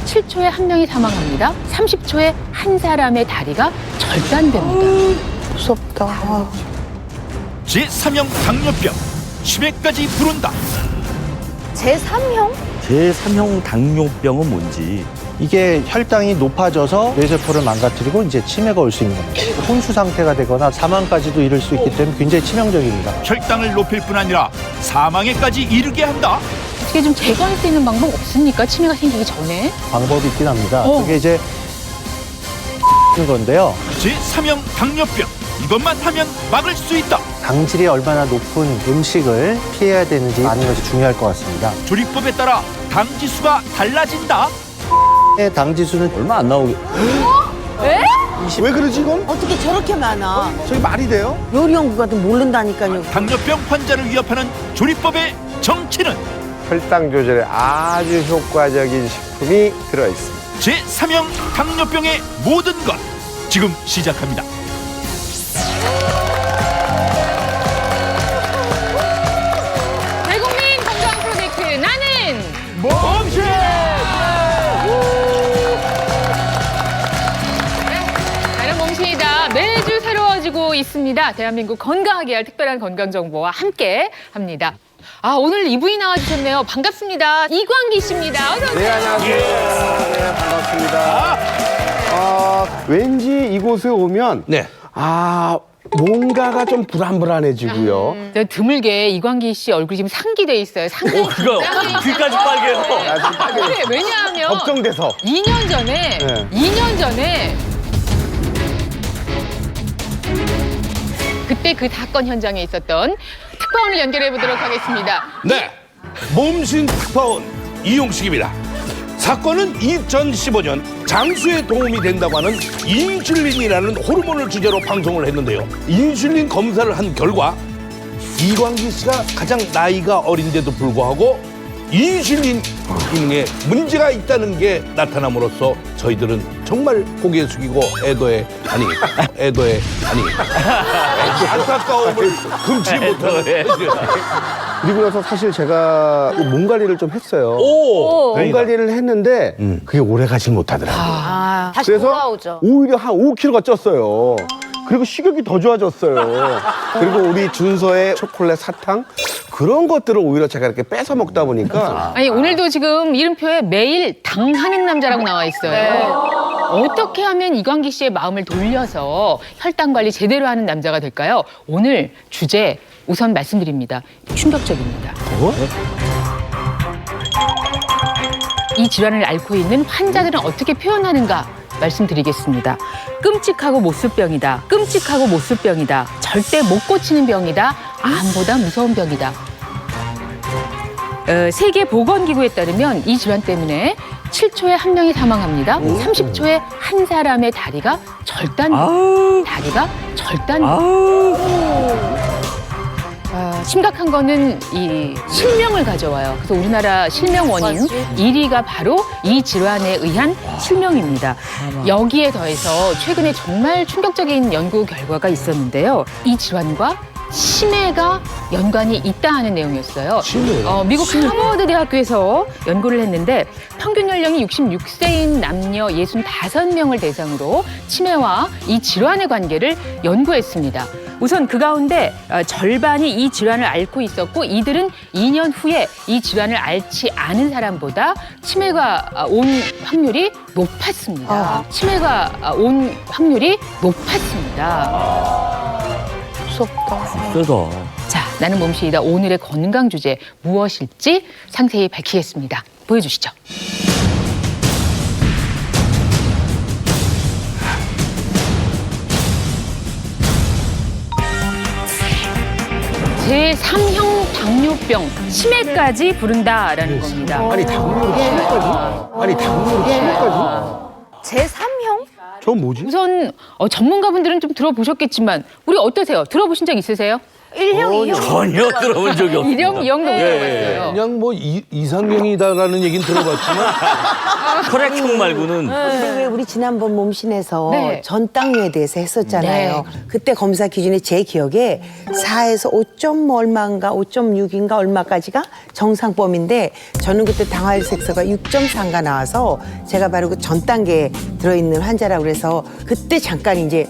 (7초에) 한 명이 사망합니다. (30초에) 한 사람의 다리가 절단됩니다. 무섭다. 제3형 당뇨병 치매까지 부른다. 제3형? 제3형 당뇨병은 뭔지. 이게 혈당이 높아져서 뇌세포를 망가뜨리고 이제 치매가 올 수 있는 겁니다. 혼수 상태가 되거나 사망까지도 이를 수 있기 때문에 굉장히 치명적입니다. 혈당을 높일 뿐 아니라 사망에까지 이르게 한다. 어떻게 좀 제거할 수 있는 방법 없습니까? 치매가 생기기 전에. 방법이 있긴 합니다. 그게 이제 건데요. 제3형 당뇨병 이것만 하면 막을 수 있다. 당질이 얼마나 높은 음식을 피해야 되는지 아는 것이 중요할 것 같습니다. 조리법에 따라 당 지수가 달라진다. 당지수는 얼마 안 나오게. 왜 그러지 이건? 어떻게 저렇게 많아? 저게 말이 돼요? 요리 연구가도 모른다니까요. 당뇨병 환자를 위협하는 조리법의 정체는 혈당 조절에 아주 효과적인 식품이 들어있습니다. 제3형 당뇨병의 모든 것 지금 시작합니다. 대국민 건강 프로젝트 나는 몸실! 나는 몸신이다. 매주 새로워지고 있습니다. 대한민국 건강하게 할 특별한 건강 정보와 함께 합니다. 아, 오늘 이분이 나와주셨네요. 반갑습니다. 이광기 씨입니다. 어서 오세요. 네, 안녕하세요. 네, 반갑습니다. 왠지 이곳에 오면 뭔가가 좀 불안불안해지고요. 저 드물게 이광기 씨 얼굴이 지금 상기돼 있어요. 상당히 그거 귀까지 빨개요. 그래, 왜냐하면 걱정돼서. 2년 전에 그때 그 사건 현장에 있었던 특파원을 연결해 보도록 하겠습니다. 네, 몸신 특파원 이용식입니다. 사건은 2015년 장수에 도움이 된다고 하는 인슐린이라는 호르몬을 주제로 방송을 했는데요. 인슐린 검사를 한 결과 이광기 씨가 가장 나이가 어린데도 불구하고 인슐린 기능에 문제가 있다는 게 나타남으로써 저희들은 정말 고개 숙이고 애도에 아니 안타까움을 금치 못하는. 그리고 나서 사실 제가 몸 관리를 좀 했어요. 오, 몸 관리를 했는데 그게 오래 가지 못하더라고요. 다시 그래서 돌아오죠. 오히려 한 5kg가 쪘어요. 그리고 식욕이 더 좋아졌어요. 그리고 우리 준서의 초콜릿 사탕 그런 것들을 오히려 제가 이렇게 뺏어 먹다 보니까 아니 오늘도 지금 이름표에 매일 당하는 남자라고 나와 있어요. 어떻게 하면 이광기 씨의 마음을 돌려서 혈당 관리 제대로 하는 남자가 될까요? 오늘 주제 우선 말씀드립니다. 충격적입니다. 이 질환을 앓고 있는 환자들은 어떻게 표현하는가 말씀드리겠습니다. 끔찍하고 못쓸병이다. 끔찍하고 못쓸병이다. 절대 못 고치는 병이다. 암보다 무서운 병이다. 세계보건기구에 따르면 이 질환 때문에 7초에 한 명이 사망합니다. 30초에 한 사람의 다리가 절단됩니다. 심각한 거는 이 실명을 가져와요. 그래서 우리나라 실명 원인 1위가 바로 이 질환에 의한 실명입니다. 여기에 더해서 최근에 정말 충격적인 연구 결과가 있었는데요. 이 질환과 치매가 연관이 있다 하는 내용이었어요. 미국 하버드 대학교에서 연구를 했는데 평균 연령이 66세인 남녀 65명을 대상으로 치매와 이 질환의 관계를 연구했습니다. 우선 그 가운데 절반이 이 질환을 앓고 있었고 이들은 2년 후에 이 질환을 앓지 않은 사람보다 치매가 온 확률이 높았습니다. 치매가 온 확률이 높았습니다. 무섭다. 세다. 자, 나는 몸신이다. 오늘의 건강 주제 무엇일지 상세히 밝히겠습니다. 보여주시죠. 제3형 당뇨병, 치매까지 부른다라는 겁니다. 아니 당뇨로 치매까지? 아니 당뇨로 치매까지? 제3형? 저 뭐지? 우선 전문가분들은 좀 들어보셨겠지만 우리 어떠세요? 들어보신 적 있으세요? 1형, 2형. 전혀 들어본 적이 없어요. 이형 이형도 못 들어봤어요. 그냥 뭐 이상형이다라는 얘기는 들어봤지만 혈액형 말고는 근데 왜 우리 지난번 몸신에서 네. 전당뇨에 대해서 했었잖아요. 네. 그때 검사 기준이 제 기억에 4에서 5점 얼마인가 5.6인가 얼마까지가 정상범인데 저는 그때 당화혈색소가 6.4인가 나와서 제가 바로 그 전 단계에 들어있는 환자라고 그래서 그때 잠깐 이제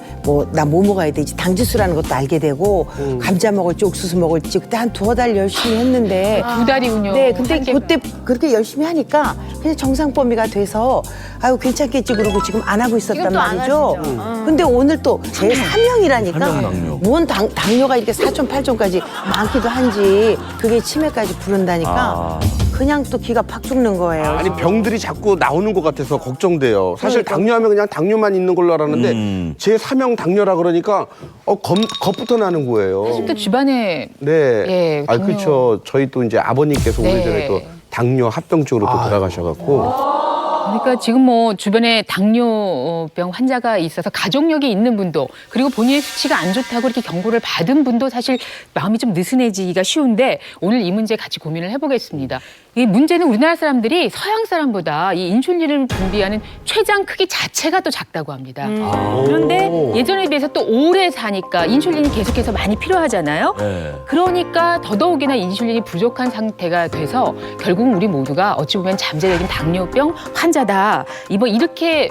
나 뭐 먹어야 되지 당지수라는 것도 알게 되고 감자 먹을지 옥수수 먹을지 그때 한 2달 열심히 했는데 2달이군요. 네, 근데 그때 그렇게 열심히 하니까 그냥 정상범위가 돼서 아유 괜찮겠지 그러고 지금 안 하고 있었단 말이죠. 근데 오늘 또 제 3형이라니까 삼형 당뇨. 뭔 당뇨가 이렇게 4점, 8점까지 많기도 한지 그게 치매까지 부른다니까 그냥 또 기가 팍 죽는 거예요. 아니 병들이 자꾸 나오는 것 같아서 걱정돼요. 사실 당뇨하면 그냥 당뇨만 있는 걸로 알았는데 제 3형 당뇨라 그러니까 겁부터 나는 거예요. 또 집안에 네. 예, 당뇨. 그렇죠. 저희 또 이제 아버님께서 네. 오래전에 또 당뇨 합병증으로 또 돌아가셔갖고. 그러니까 지금 뭐 주변에 당뇨병 환자가 있어서 가족력이 있는 분도 그리고 본인의 수치가 안 좋다고 이렇게 경고를 받은 분도 사실 마음이 좀 느슨해지기가 쉬운데 오늘 이 문제 같이 고민을 해보겠습니다. 이 문제는 우리나라 사람들이 서양 사람보다 이 인슐린을 분비하는 췌장 크기 자체가 또 작다고 합니다. 그런데 예전에 비해서 또 오래 사니까 인슐린이 계속해서 많이 필요하잖아요. 네. 그러니까 더더욱이나 인슐린이 부족한 상태가 돼서 결국 우리 모두가 어찌 보면 잠재적인 당뇨병 환자다. 이렇게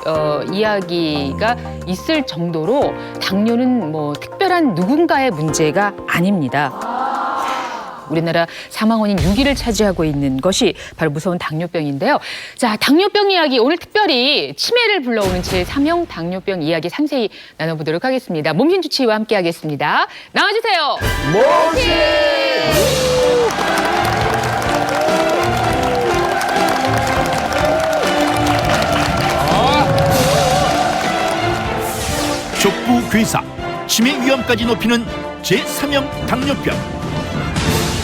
이야기가 있을 정도로 당뇨는 뭐 특별한 누군가의 문제가 아닙니다. 우리나라 사망 원인 6위를 차지하고 있는 것이 바로 무서운 당뇨병인데요. 자, 당뇨병 이야기 오늘 특별히 치매를 불러오는 제3형 당뇨병 이야기 상세히 나눠보도록 하겠습니다. 몸신 주치의와 함께하겠습니다. 나와주세요. 족부 괴사, 치매 위험까지 높이는 제3형 당뇨병.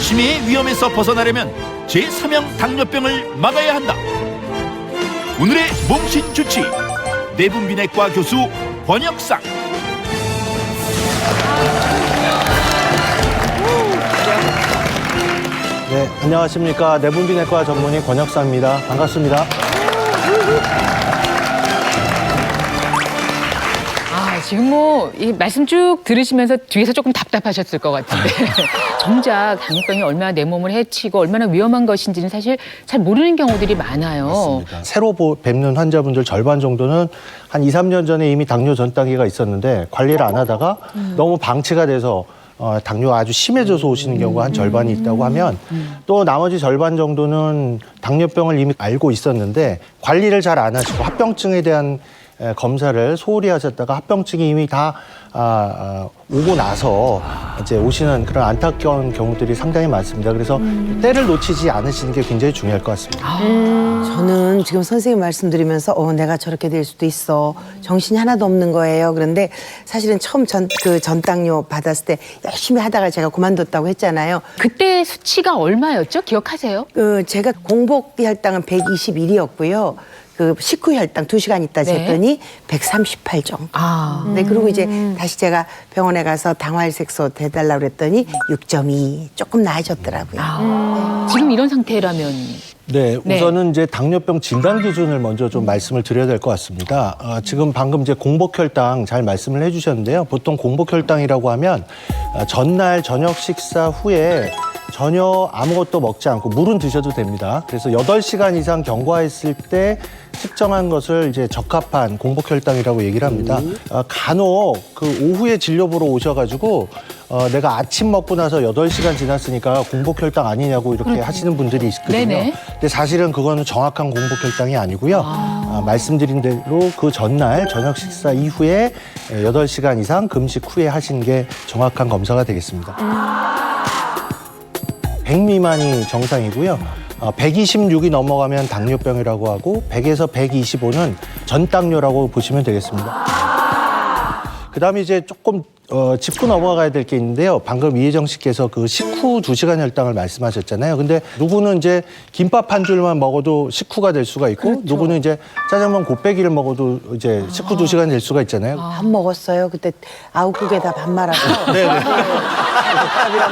치매의 위험에서 벗어나려면 제3형 당뇨병을 막아야 한다. 오늘의 몸신 주치, 내분비내과 교수 권혁상. 네, 안녕하십니까. 내분비내과 전문의 권혁사입니다. 반갑습니다. 지금 이 말씀 쭉 들으시면서 뒤에서 조금 답답하셨을 것 같은데 정작 당뇨병이 얼마나 내 몸을 해치고 얼마나 위험한 것인지는 사실 잘 모르는 경우들이 많아요. 맞습니다. 새로 뵙는 환자분들 절반 정도는 한 2, 3년 전에 이미 당뇨 전 단계가 있었는데 관리를 안 하다가 너무 방치가 돼서 당뇨가 아주 심해져서 오시는 경우가 한 절반이 있다고 하면 또 나머지 절반 정도는 당뇨병을 이미 알고 있었는데 관리를 잘 안 하시고 합병증에 대한 검사를 소홀히 하셨다가 합병증이 이미 다 오고 나서 이제 오시는 그런 안타까운 경우들이 상당히 많습니다. 그래서 때를 놓치지 않으시는 게 굉장히 중요할 것 같습니다. 저는 지금 선생님 말씀드리면서 내가 저렇게 될 수도 있어. 정신이 하나도 없는 거예요. 그런데 사실은 처음 전당뇨 받았을 때 열심히 하다가 제가 그만뒀다고 했잖아요. 그때 수치가 얼마였죠? 기억하세요? 제가 공복 혈당은 121이었고요. 식후 혈당 2시간 있다 쟀더니 138 정도. 네, 그리고 이제 다시 제가 병원에 가서 당화혈색소 대달라고 그랬더니 6.2 조금 나아졌더라고요. 지금 이런 상태라면 네, 우선은 이제 당뇨병 진단 기준을 먼저 좀 말씀을 드려야 될 것 같습니다. 지금 방금 이제 공복혈당 잘 말씀을 해주셨는데요. 보통 공복혈당이라고 하면 전날 저녁 식사 후에 전혀 아무것도 먹지 않고 물은 드셔도 됩니다. 그래서 8시간 이상 경과했을 때 측정한 것을 이제 적합한 공복혈당이라고 얘기를 합니다. 간혹 그 오후에 진료 보러 오셔가지고 내가 아침 먹고 나서 8시간 지났으니까 공복혈당 아니냐고 이렇게 하시는 분들이 있거든요. 네네. 근데 사실은 그거는 정확한 공복혈당이 아니고요. 말씀드린 대로 그 전날 저녁 식사 이후에 8시간 이상 금식 후에 하신 게 정확한 검사가 되겠습니다. 100 미만이 정상이고요. 126이 넘어가면 당뇨병이라고 하고 100에서 125는 전당뇨라고 보시면 되겠습니다. 그다음에 이제 조금 짚고 넘어가야 될 게 있는데요. 방금 이혜정 씨께서 그 식후 2시간 혈당을 말씀하셨잖아요. 근데 누구는 이제 김밥 한 줄만 먹어도 식후가 될 수가 있고 누구는 이제 짜장면 곱빼기를 먹어도 이제 식후 2시간 될 수가 있잖아요. 밥 먹었어요. 그때 아욱국에다 밥 말아서 밥이랑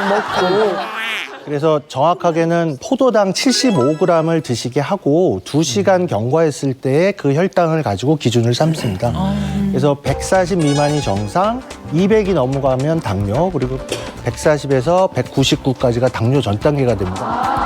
먹고. 그래서 정확하게는 포도당 75g을 드시게 하고 2시간 경과했을 때의 그 혈당을 가지고 기준을 삼습니다. 그래서 140 미만이 정상, 200이 넘어가면 당뇨, 그리고 140에서 199까지가 당뇨 전 단계가 됩니다.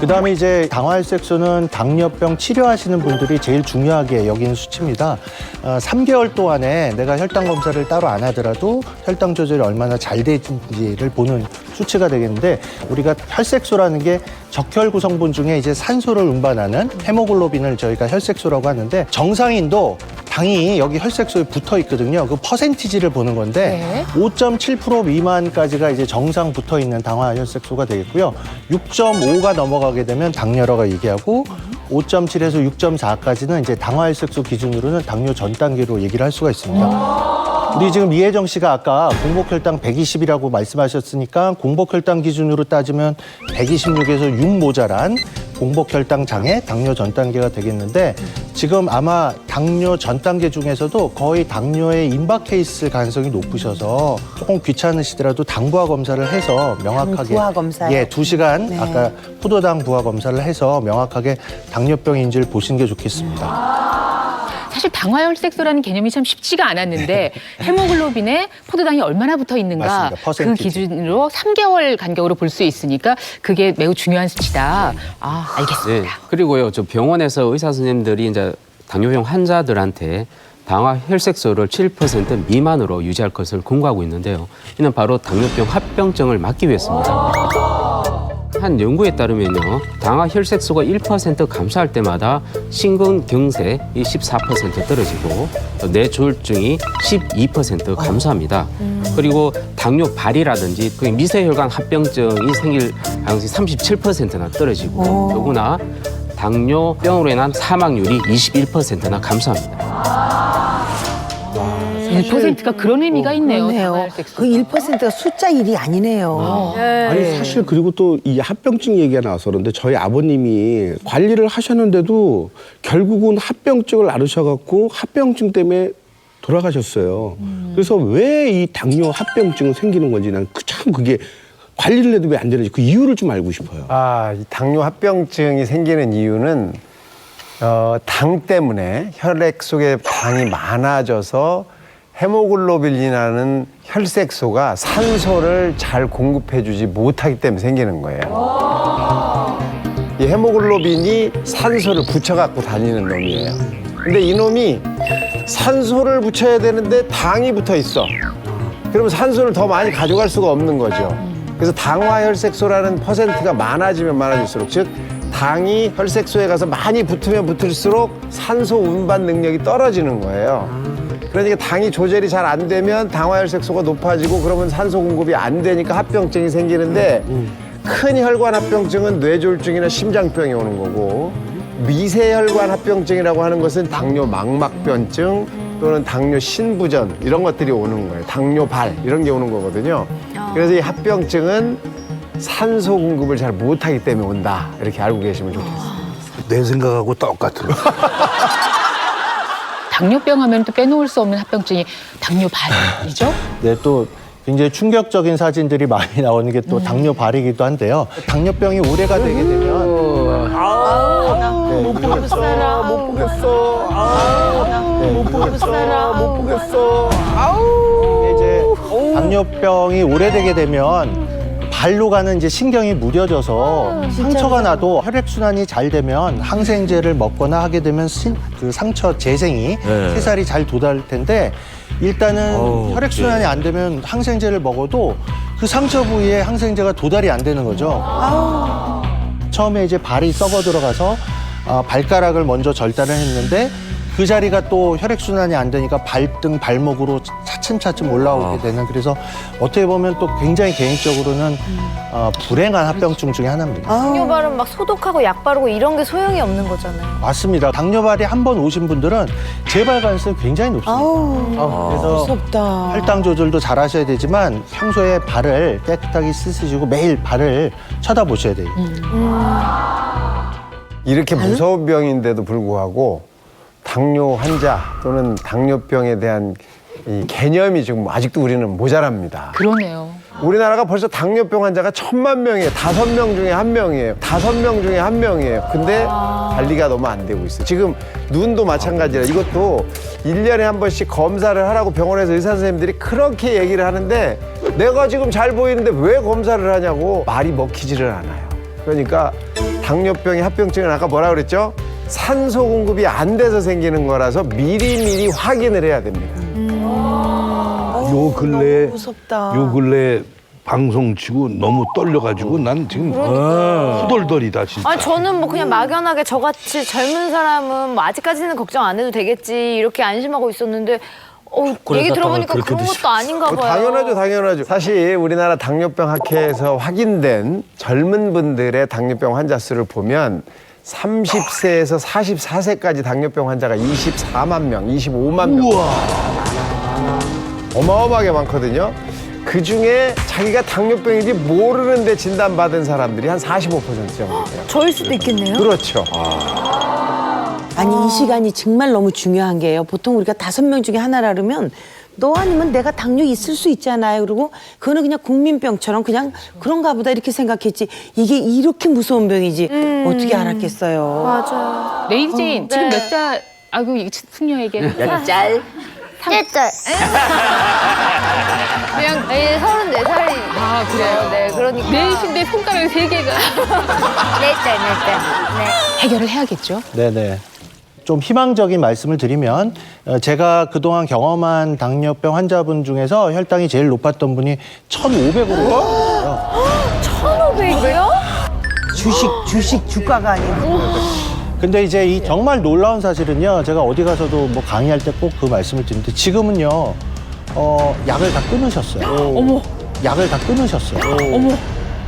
그다음에 이제 당화혈색소는 당뇨병 치료하시는 분들이 제일 중요하게 여기는 수치입니다. 3개월 동안에 내가 혈당 검사를 따로 안 하더라도 혈당 조절이 얼마나 잘 되는지를 보는 수치가 되겠는데, 우리가 혈색소라는 게 적혈 구성분 중에 이제 산소를 운반하는 헤모글로빈을 저희가 혈색소라고 하는데, 정상인도 당이 여기 혈색소에 붙어 있거든요. 그 퍼센티지를 보는 건데 5.7% 미만까지가 이제 정상 붙어 있는 당화 혈색소가 되겠고요. 6.5가 넘어가게 되면 당뇨라고 얘기하고 5.7에서 6.4까지는 이제 당화 혈색소 기준으로는 당뇨 전 단계로 얘기를 할 수가 있습니다. 우리 지금 이혜정 씨가 아까 공복혈당 120이라고 말씀하셨으니까 공복혈당 기준으로 따지면 126에서 6 모자란 공복혈당 장애, 당뇨 전 단계가 되겠는데, 지금 아마 당뇨 전 단계 중에서도 거의 당뇨에 임박 케이스 가능성이 높으셔서 조금 귀찮으시더라도 당부하 검사를 해서 명확하게 부하 검사요? 예, 2시간 네. 아까 포도당 부하 검사를 해서 명확하게 당뇨병인지를 보시는 게 좋겠습니다. 사실 당화혈색소라는 개념이 참 쉽지가 않았는데 헤모글로빈에 포도당이 얼마나 붙어 있는가 맞습니다. 그 퍼센티지. 기준으로 3개월 간격으로 볼 수 있으니까 그게 매우 중요한 수치다. 아, 알겠습니다. 네. 그리고요, 저 병원에서 의사 선생님들이 이제 당뇨병 환자들한테 당화 혈색소를 7% 미만으로 유지할 것을 권고하고 있는데요. 이는 바로 당뇨병 합병증을 막기 위해서입니다. 한 연구에 따르면요, 당화 혈색소가 1% 감소할 때마다 심근경색이 14% 떨어지고 뇌졸중이 12% 감소합니다. 그리고 당뇨 발이라든지 그 미세혈관 합병증이 생길 가능성이 37%나 떨어지고 더구나 당뇨병으로 인한 사망률이 21%나 감소합니다. 1%가 그런 의미가 있네요. 그러네요. 당화혈색소가. 그 1%가 숫자 1이 아니네요. 아니 사실 그리고 또 이 합병증 얘기가 나와서 그런데 저희 아버님이 관리를 하셨는데도 결국은 합병증을 앓으셔갖고 합병증 때문에 돌아가셨어요. 그래서 왜 이 당뇨 합병증은 생기는 건지 난 참 그게 관리를 해도 왜 안 되는지 그 이유를 좀 알고 싶어요. 이 당뇨 합병증이 생기는 이유는 당 때문에 혈액 속에 당이 많아져서 헤모글로빈이라는 혈색소가 산소를 잘 공급해주지 못하기 때문에 생기는 거예요. 이 헤모글로빈이 산소를 붙여갖고 다니는 놈이에요. 근데 이 놈이 산소를 붙여야 되는데 당이 붙어 있어. 그러면 산소를 더 많이 가져갈 수가 없는 거죠. 그래서 당화혈색소라는 퍼센트가 많아지면 많아질수록, 즉 당이 혈색소에 가서 많이 붙으면 붙을수록 산소 운반 능력이 떨어지는 거예요. 그러니까 당이 조절이 잘 안 되면 당화혈색소가 높아지고 그러면 산소 공급이 안 되니까 합병증이 생기는데, 큰 혈관 합병증은 뇌졸중이나 심장병이 오는 거고, 미세혈관 합병증이라고 하는 것은 당뇨 망막변증 또는 당뇨 신부전 이런 것들이 오는 거예요. 당뇨발 이런 게 오는 거거든요. 그래서 이 합병증은 산소 공급을 잘 못하기 때문에 온다, 이렇게 알고 계시면 좋겠어요. 내 생각하고 똑같은 거. 당뇨병 하면 또 빼놓을 수 없는 합병증이 당뇨발이죠? 네, 또 굉장히 충격적인 사진들이 많이 나오는 게 또 당뇨 발이기도 한데요. 당뇨병이 오래가 되게 되면 못 보겠어. 못 보겠어. 못 보겠어. 못 보겠어. 이제 당뇨병이 오래되게 되면 발로 가는 이제 신경이 무뎌져서 상처가 나도 혈액순환이 잘 되면 항생제를 먹거나 하게 되면 그 상처 재생이 새살이 잘 도달할 텐데, 일단은 혈액순환이 안 되면 항생제를 먹어도 그 상처 부위에 항생제가 도달이 안 되는 거죠. 처음에 이제 발이 썩어 들어가서 발가락을 먼저 절단을 했는데, 그 자리가 또 혈액순환이 안 되니까 발등, 발목으로 차츰차츰 올라오게 되는, 그래서 어떻게 보면 또 굉장히 개인적으로는 불행한 합병증 중에 하나입니다. 당뇨발은 막 소독하고 약 바르고 이런 게 소용이 없는 거잖아요. 맞습니다. 당뇨발이 한 번 오신 분들은 재발 가능성이 굉장히 높습니다. 그래서 무섭다. 혈당 조절도 잘 하셔야 되지만 평소에 발을 깨끗하게 씻으시고 매일 발을 쳐다보셔야 돼요. 이렇게 무서운 병인데도 불구하고 당뇨 환자 또는 당뇨병에 대한 이 개념이 지금 아직도 우리는 모자랍니다. 그러네요. 우리나라가 벌써 당뇨병 환자가 1000만 명이에요. 5명 중에 1명이에요. 5명 중에 1명이에요. 근데 관리가 너무 안 되고 있어요. 지금 눈도 마찬가지라 이것도 1년에 한 번씩 검사를 하라고 병원에서 의사 선생님들이 그렇게 얘기를 하는데 내가 지금 잘 보이는데 왜 검사를 하냐고 말이 먹히지를 않아요. 그러니까 당뇨병의 합병증은 아까 뭐라 그랬죠? 산소 공급이 안 돼서 생기는 거라서 미리미리 확인을 해야 됩니다. 요 근래 무섭다. 요 근래 방송 치고 너무 떨려가지고 난 지금 후덜덜이다 진짜. 아니 저는 뭐 그냥 막연하게 저같이 젊은 사람은 뭐 아직까지는 걱정 안 해도 되겠지 이렇게 안심하고 있었는데 얘기 들어보니까 그런 것도 아닌가 봐요. 당연하죠, 당연하죠. 사실 우리나라 당뇨병 학회에서 확인된 젊은 분들의 당뇨병 환자 수를 보면 30세에서 44세까지 당뇨병 환자가 24만 명, 25만 명. 어마어마하게 많거든요. 그중에 자기가 당뇨병인지 모르는데 진단받은 사람들이 한 45% 정도 돼요. 저일 수도 있겠네요. 그렇죠. 아니 이 시간이 정말 너무 중요한 게요. 보통 우리가 5명 중에 하나라 그러면 너 아니면 내가 당뇨 있을 수 있잖아요. 그리고 그거는 그냥 국민병처럼 그냥 그런가 보다 이렇게 생각했지. 이게 이렇게 무서운 병이지. 어떻게 알았겠어요. 맞아요. 레이진 지금 몇 살? 아이고 이 숙녀에게 짤. 짤. 그냥 34살이. 아 그래요? 네, 그러니까. 넷인데 손가락 3개가 네. 해결을 해야겠죠. 네네. 좀 희망적인 말씀을 드리면 제가 그동안 경험한 당뇨병 환자분 중에서 혈당이 제일 높았던 분이 1,500으로. 1,500이요? 주식 주가가 아니고. 근데 이제 이 정말 놀라운 사실은요. 제가 어디 가서도 뭐 강의할 때 꼭 그 말씀을 드리는데 지금은요. 약을 다 끊으셨어요. 어머. 약을 다 끊으셨어요. 어머.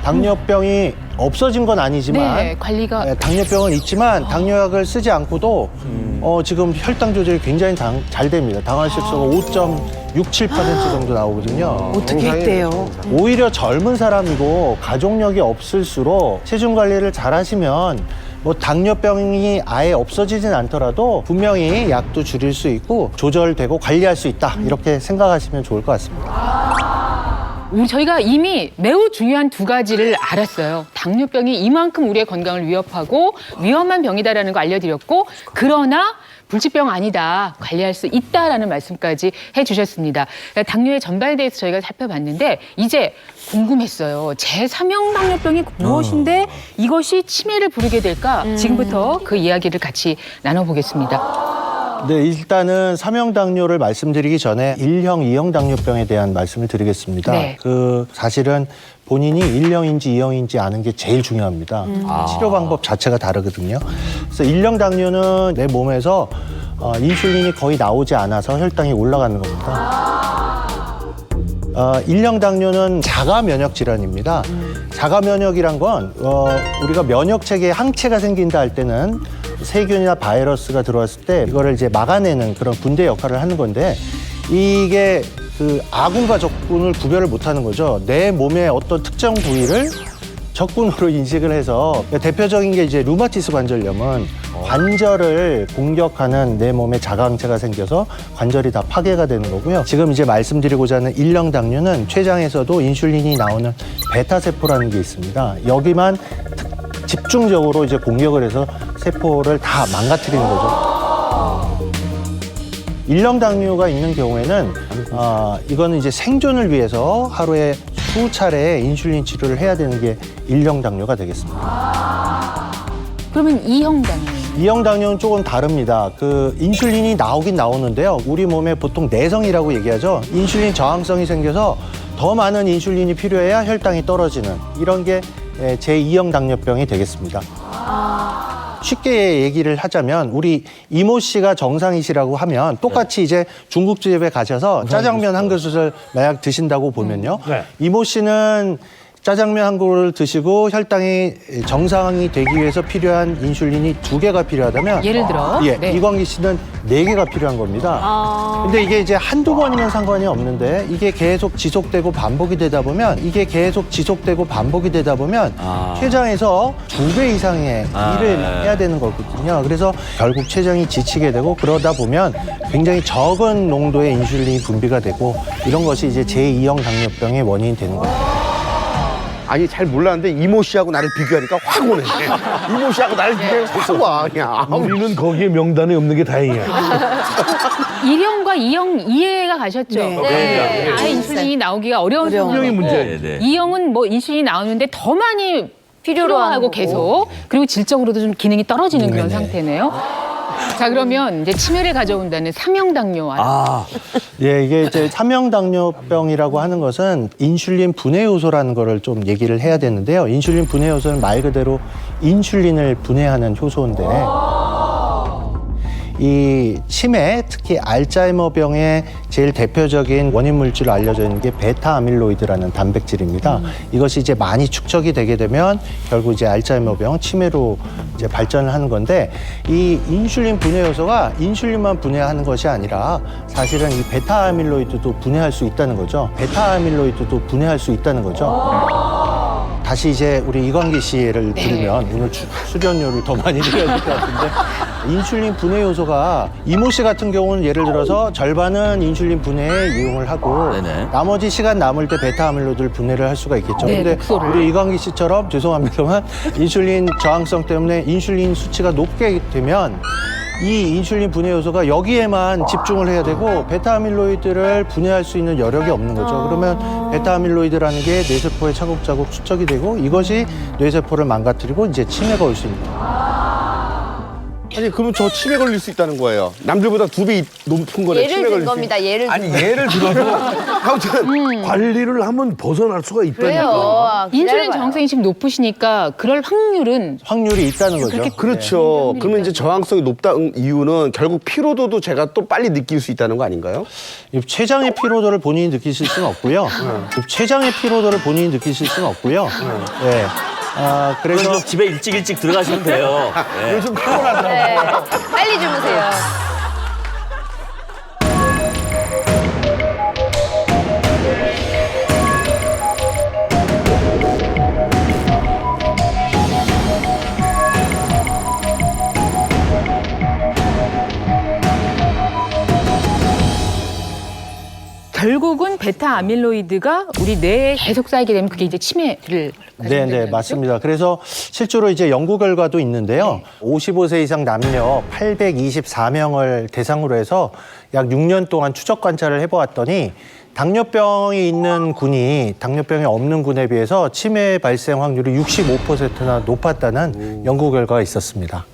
당뇨병이 없어진 건 아니지만 네, 관리가 당뇨병은 있지만 당뇨약을 쓰지 않고도 지금 혈당 조절이 굉장히 잘 됩니다. 당화혈색소가 5.67% 정도 나오거든요. 어떻게 했대요? 오히려 젊은 사람이고 가족력이 없을수록 체중 관리를 잘 하시면 뭐 당뇨병이 아예 없어지진 않더라도 분명히 약도 줄일 수 있고 조절되고 관리할 수 있다. 이렇게 생각하시면 좋을 것 같습니다. 저희가 이미 매우 중요한 2가지를 알았어요. 당뇨병이 이만큼 우리의 건강을 위협하고 위험한 병이다라는 거 알려드렸고 그러나 불치병 아니다. 관리할 수 있다라는 말씀까지 해주셨습니다. 그러니까 당뇨의 전반에 대해서 저희가 살펴봤는데 이제 궁금했어요. 제3형 당뇨병이 무엇인데 이것이 치매를 부르게 될까? 지금부터 그 이야기를 같이 나눠보겠습니다. 네, 일단은 3형 당뇨를 말씀드리기 전에 1형, 2형 당뇨병에 대한 말씀을 드리겠습니다. 네. 사실은 본인이 1형인지 2형인지 아는 게 제일 중요합니다. 치료 방법 자체가 다르거든요. 그래서 1형 당뇨는 내 몸에서 인슐린이 거의 나오지 않아서 혈당이 올라가는 겁니다. 1형 당뇨는 자가 면역 질환입니다. 자가 면역이란 건 우리가 면역 체계에 항체가 생긴다 할 때는 세균이나 바이러스가 들어왔을 때 이거를 이제 막아내는 그런 군대 역할을 하는 건데 이게 그 아군과 적군을 구별을 못하는 거죠. 내 몸의 어떤 특정 부위를 적군으로 인식을 해서 대표적인 게 이제 루마티스 관절염은 관절을 공격하는 내 몸에 자가항체가 생겨서 관절이 다 파괴가 되는 거고요. 지금 이제 말씀드리고자 하는 1형 당뇨는 췌장에서도 인슐린이 나오는 베타세포라는 게 있습니다. 여기만 집중적으로 이제 공격을 해서 세포를 다 망가뜨리는 거죠. 1형 당뇨가 있는 경우에는 이거는 이제 생존을 위해서 하루에 수차례 인슐린 치료를 해야 되는 게 1형 당뇨가 되겠습니다. 그러면 2형 당뇨. 2형 당뇨는 조금 다릅니다. 그 인슐린이 나오긴 나오는데요. 우리 몸에 보통 내성이라고 얘기하죠. 인슐린 저항성이 생겨서 더 많은 인슐린이 필요해야 혈당이 떨어지는 이런 게 제2형 당뇨병이 되겠습니다. 쉽게 얘기를 하자면 우리 이모 씨가 정상이시라고 하면 똑같이 이제 중국집에 가셔서 짜장면 한 그릇을 만약 드신다고 보면요. 이모 씨는 짜장면 한 그릇을 드시고 혈당이 정상이 되기 위해서 필요한 인슐린이 2개가 필요하다면 예를 들어? 예, 네. 이광기 씨는 4개가 필요한 겁니다. 근데 이게 이제 한두 번이면 상관이 없는데 이게 계속 지속되고 반복이 되다 보면 췌장에서 2배 이상의 일을 해야 되는 거거든요. 그래서 결국 췌장이 지치게 되고 그러다 보면 굉장히 적은 농도의 인슐린이 분비가 되고 이런 것이 이제 제2형 당뇨병의 원인이 되는 거예요. 아니 잘 몰랐는데 이모 씨하고 나를 비교하니까 확 오네. 이모 씨하고 나를 비교하니까 확 와. 그냥. 우리는 거기에 명단에 없는 게 다행이야. 1형과 2형 이해가 가셨죠? 네. 아예 인슐린이 나오기가 어려운 분명히 상황이고 문제. 2형은 뭐 인슐린이 나오는데 더 많이 필요로 하고 계속 그리고 질적으로도 좀 기능이 떨어지는 그런 상태네요. 자, 그러면 이제 치매를 가져온다는 3형 당뇨 예, 이게 이제 3형 당뇨병이라고 하는 것은 인슐린 분해 요소라는 거를 좀 얘기를 해야 되는데요. 인슐린 분해 요소는 말 그대로 인슐린을 분해하는 효소인데 이 치매, 특히 알츠하이머병의 제일 대표적인 원인 물질로 알려져 있는 게 베타 아밀로이드라는 단백질입니다. 이것이 이제 많이 축적이 되게 되면 결국 이제 알츠하이머병, 치매로 이제 발전을 하는 건데 이 인슐린 분해 요소가 인슐린만 분해하는 것이 아니라 사실은 이 베타 아밀로이드도 분해할 수 있다는 거죠. 다시 이제 우리 이광기 씨를 들으면 오늘 출연료를 더 많이 드려야 될 것 같은데 인슐린 분해 요소가 이모 씨 같은 경우는 예를 들어서 절반은 인슐린 분해에 이용을 하고 나머지 시간 남을 때 베타 아밀로이드를 분해를 할 수가 있겠죠. 근데 우리 이광기 씨처럼 죄송합니다만 인슐린 저항성 때문에 인슐린 수치가 높게 되면 이 인슐린 분해 요소가 여기에만 집중을 해야 되고 베타아밀로이드를 분해할 수 있는 여력이 없는 거죠. 그러면 베타아밀로이드라는 게 뇌세포에 차곡차곡 축적이 되고 이것이 뇌세포를 망가뜨리고 이제 치매가 올 수 있는 거예요. 아니 그러면 저 치매 걸릴 수 있다는 거예요. 남들보다 2배 높은 거네. 치매 예를 걸릴 든 수 겁니다. 예를 든 거. 예를 들어도 아무튼 관리를 하면 벗어날 수가 있다니까. 그래요. 인슐린 기다려봐요. 저항성이 지금 높으시니까 그럴 확률이 있다는 거죠. 그렇죠. 그러면 이제 저항성이 높다는 이유는 결국 피로도도 제가 또 빨리 느낄 수 있다는 거 아닌가요? 이 췌장의 피로도를 본인이 느끼실 수는 없고요. 네. 그래서 집에 일찍 들어가시면 돼요. 네. 요즘 피곤하더라고. 네. 빨리 주무세요. 결국은 베타 아밀로이드가 우리 뇌에 계속 쌓이게 되면 그게 이제 치매를 네, 맞습니다. 그래서 실제로 이제 연구 결과도 있는데요. 55세 이상 남녀 824명을 대상으로 해서 약 6년 동안 추적 관찰을 해보았더니 당뇨병이 있는 군이 당뇨병이 없는 군에 비해서 치매 발생 확률이 65%나 높았다는 연구 결과가 있었습니다.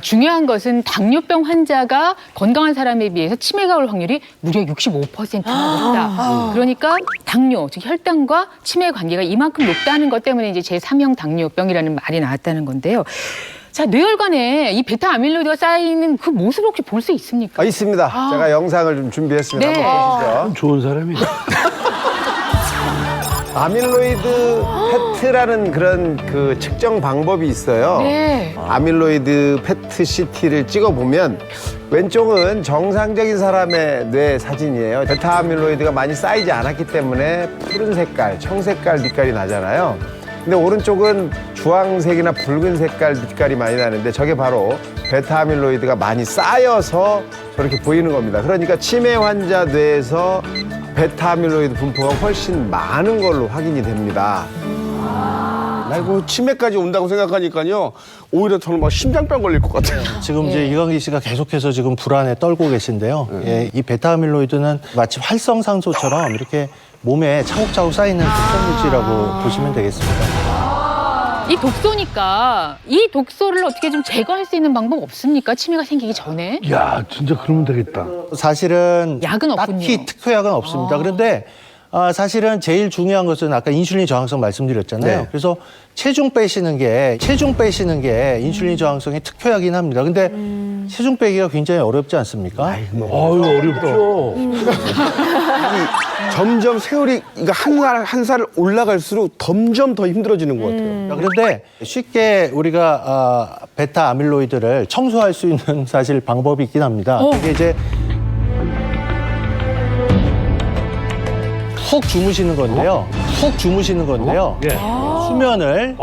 중요한 것은 당뇨병 환자가 건강한 사람에 비해서 치매가 올 확률이 무려 65%나 높다. 그러니까 당뇨, 즉 혈당과 치매의 관계가 이만큼 높다는 것 때문에 이제 제3형 당뇨병이라는 말이 나왔다는 건데요. 자, 뇌혈관에 이 베타 아밀로이드가 쌓이는 그 모습을 혹시 볼 수 있습니까? 있습니다. 제가 영상을 좀 준비했습니다. 네. 한번 보시죠. 좋은 사람이야. 아밀로이드 페트라는 그런 그 측정 방법이 있어요. 네. 아밀로이드 페트 CT를 찍어보면 왼쪽은 정상적인 사람의 뇌 사진이에요. 베타 아밀로이드가 많이 쌓이지 않았기 때문에 푸른 색깔, 청색깔 빛깔이 나잖아요. 근데 오른쪽은 주황색이나 붉은 색깔 빛깔이 많이 나는데 저게 바로 베타 아밀로이드가 많이 쌓여서 저렇게 보이는 겁니다. 그러니까 치매 환자 뇌에서 베타 아밀로이드 분포가 훨씬 많은 걸로 확인이 됩니다. 아이고 치매까지 온다고 생각하니까요. 오히려 저는 막 심장병 걸릴 것 같아요. 지금 이제 이광기 씨가 계속해서 지금 불안에 떨고 계신데요. 예, 이 베타 아밀로이드는 마치 활성산소처럼 이렇게 몸에 차곡차곡 쌓이는 독성물질이라고 보시면 되겠습니다. 이 독소니까 이 독소를 어떻게 좀 제거할 수 있는 방법 없습니까? 치매가 생기기 전에? 야, 진짜 그러면 되겠다. 사실은 약은 없군요. 딱히 특효약은 없습니다. 그런데 사실은 제일 중요한 것은 아까 인슐린 저항성 말씀드렸잖아요. 네. 그래서 체중 빼시는 게 인슐린 저항성의 특효약이긴 합니다. 근데 체중 빼기가 굉장히 어렵지 않습니까? 아유, 어렵죠. 점점 세월이 한 살 올라갈수록 점점 더 힘들어지는 것 같아요. 그런데 쉽게 우리가 베타 아밀로이드를 청소할 수 있는 사실 방법이 있긴 합니다. 그게 이제 푹 주무시는 건데요. 예. 수면을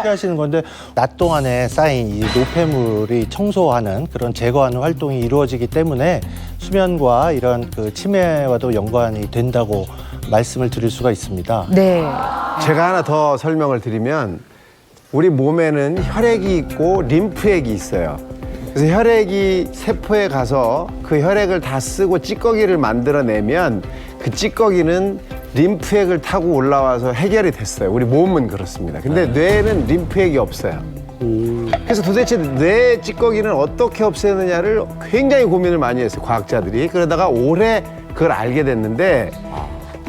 하시는 건데 낮 동안에 쌓인 이 노폐물이 청소하는 그런 제거하는 활동이 이루어지기 때문에 수면과 이런 그 치매와도 연관이 된다고 말씀을 드릴 수가 있습니다. 네. 제가 하나 더 설명을 드리면 우리 몸에는 혈액이 있고 림프액이 있어요. 그래서 혈액이 세포에 가서 그 혈액을 다 쓰고 찌꺼기를 만들어내면 그 찌꺼기는 림프액을 타고 올라와서 해결이 됐어요. 우리 몸은 그렇습니다. 근데 뇌에는 림프액이 없어요. 그래서 도대체 뇌 찌꺼기는 어떻게 없애느냐를 굉장히 고민을 많이 했어요, 과학자들이. 그러다가 올해 그걸 알게 됐는데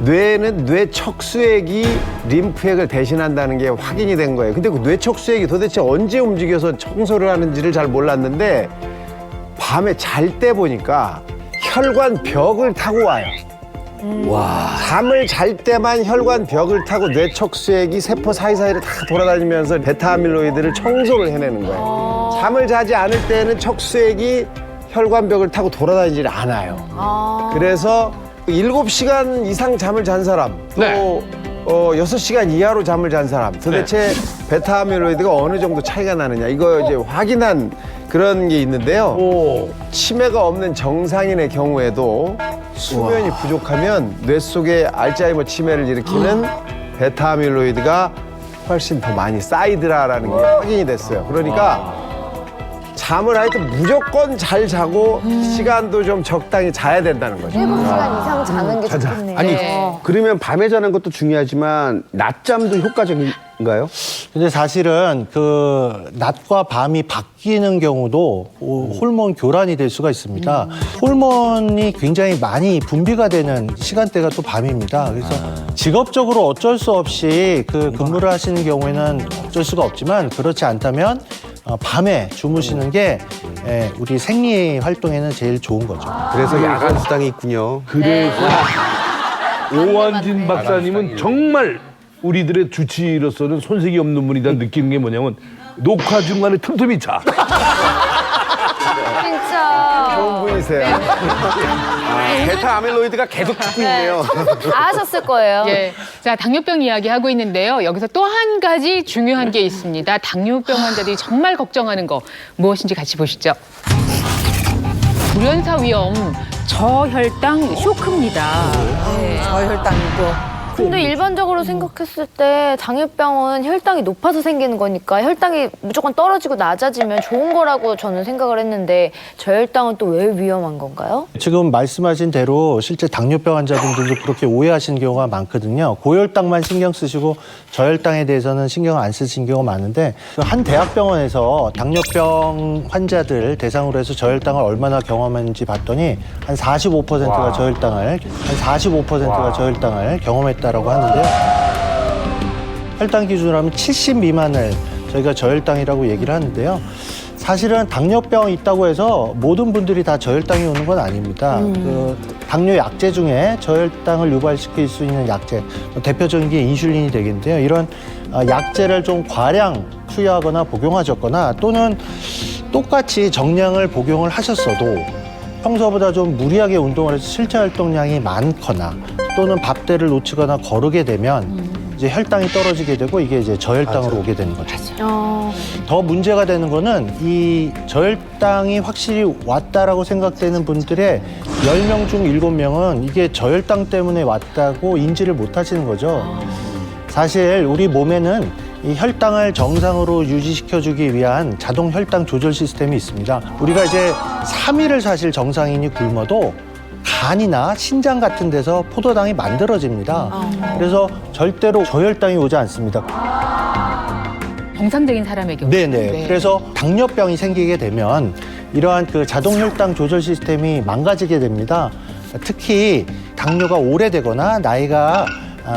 뇌는 뇌척수액이 림프액을 대신한다는 게 확인이 된 거예요. 근데 그 뇌척수액이 도대체 언제 움직여서 청소를 하는지를 잘 몰랐는데 밤에 잘 때 보니까 혈관 벽을 타고 와요. 잠을 잘 때만 혈관 벽을 타고 뇌척수액이 세포 사이사이를 다 돌아다니면서 베타아밀로이드를 청소를 해내는 거예요. 잠을 자지 않을 때는 척수액이 혈관 벽을 타고 돌아다니질 않아요. 그래서 7시간 이상 잠을 잔 사람, 또 6시간 이하로 잠을 잔 사람, 도대체 베타아밀로이드가 어느 정도 차이가 나느냐, 이거 이제 확인한 그런 게 있는데요. 치매가 없는 정상인의 경우에도 수면이 부족하면 뇌 속에 알츠하이머 치매를 일으키는 베타아밀로이드가 훨씬 더 많이 쌓이더라라는 게 확인이 됐어요. 그러니까 잠을 하여튼 무조건 잘 자고 시간도 좀 적당히 자야 된다는 거죠. 7시간 이상 자는 게 좋겠네요. 아니, 그러면 밤에 자는 것도 중요하지만 낮잠도 효과적인가요? 근데 사실은 그 낮과 밤이 바뀌는 경우도 호르몬 교란이 될 수가 있습니다. 호르몬이 굉장히 많이 분비가 되는 시간대가 또 밤입니다. 그래서 직업적으로 어쩔 수 없이 그 근무를 하시는 경우에는 어쩔 수가 없지만 그렇지 않다면 밤에 주무시는 게 우리 생리 활동에는 제일 좋은 거죠. 그래서 야간 수당이 있군요. 그래서 오한진 박사님은 정말 우리들의 주치의로서는 손색이 없는 분이다 느끼는 게 뭐냐면 녹화 중간에 틈틈이 자. 진짜. 좋은 분이세요. 베타아밀로이드가 계속 듣고 있네요. 다 하셨을 거예요. 예. 자, 당뇨병 이야기 하고 있는데요. 여기서 또 한 가지 중요한 게 있습니다. 당뇨병 환자들이 정말 걱정하는 거 무엇인지 같이 보시죠. 불연사 위험, 저혈당 쇼크입니다. 저혈당도. 근데 일반적으로 생각했을 때 당뇨병은 혈당이 높아서 생기는 거니까 혈당이 무조건 떨어지고 낮아지면 좋은 거라고 저는 생각을 했는데 저혈당은 또 왜 위험한 건가요? 지금 말씀하신 대로 실제 당뇨병 환자분들도 그렇게 오해하시는 경우가 많거든요. 고혈당만 신경 쓰시고 저혈당에 대해서는 신경 안 쓰시는 경우가 많은데 한 대학병원에서 당뇨병 환자들 대상으로 해서 저혈당을 얼마나 경험했는지 봤더니 한 45%가 저혈당을 경험했다라고 하는데요. 혈당 기준으로 하면 70 미만을 저희가 저혈당이라고 얘기를 하는데요. 사실은 당뇨병이 있다고 해서 모든 분들이 다 저혈당이 오는 건 아닙니다. 그 당뇨 약제 중에 저혈당을 유발시킬 수 있는 약제, 대표적인 게 인슐린이 되겠는데요. 이런 약제를 좀 과량 투여하거나 복용하셨거나 또는 똑같이 정량을 복용을 하셨어도 평소보다 좀 무리하게 운동을 해서 실제 활동량이 많거나 또는 밥대를 놓치거나 거르게 되면 이제 혈당이 떨어지게 되고 이게 이제 저혈당으로 오게 되는 거죠. 더 문제가 되는 거는 이 저혈당이 확실히 왔다라고 생각되는 분들의 10명 중 7명은 이게 저혈당 때문에 왔다고 인지를 못 하시는 거죠. 사실 우리 몸에는 이 혈당을 정상으로 유지시켜주기 위한 자동 혈당 조절 시스템이 있습니다. 우리가 이제 3일을 사실 정상인이 굶어도 간이나 신장 같은 데서 포도당이 만들어집니다. 그래서 절대로 저혈당이 오지 않습니다. 정상적인 사람의 경우. 네네. 그래서 당뇨병이 생기게 되면 이러한 그 자동 혈당 조절 시스템이 망가지게 됩니다. 특히 당뇨가 오래되거나 나이가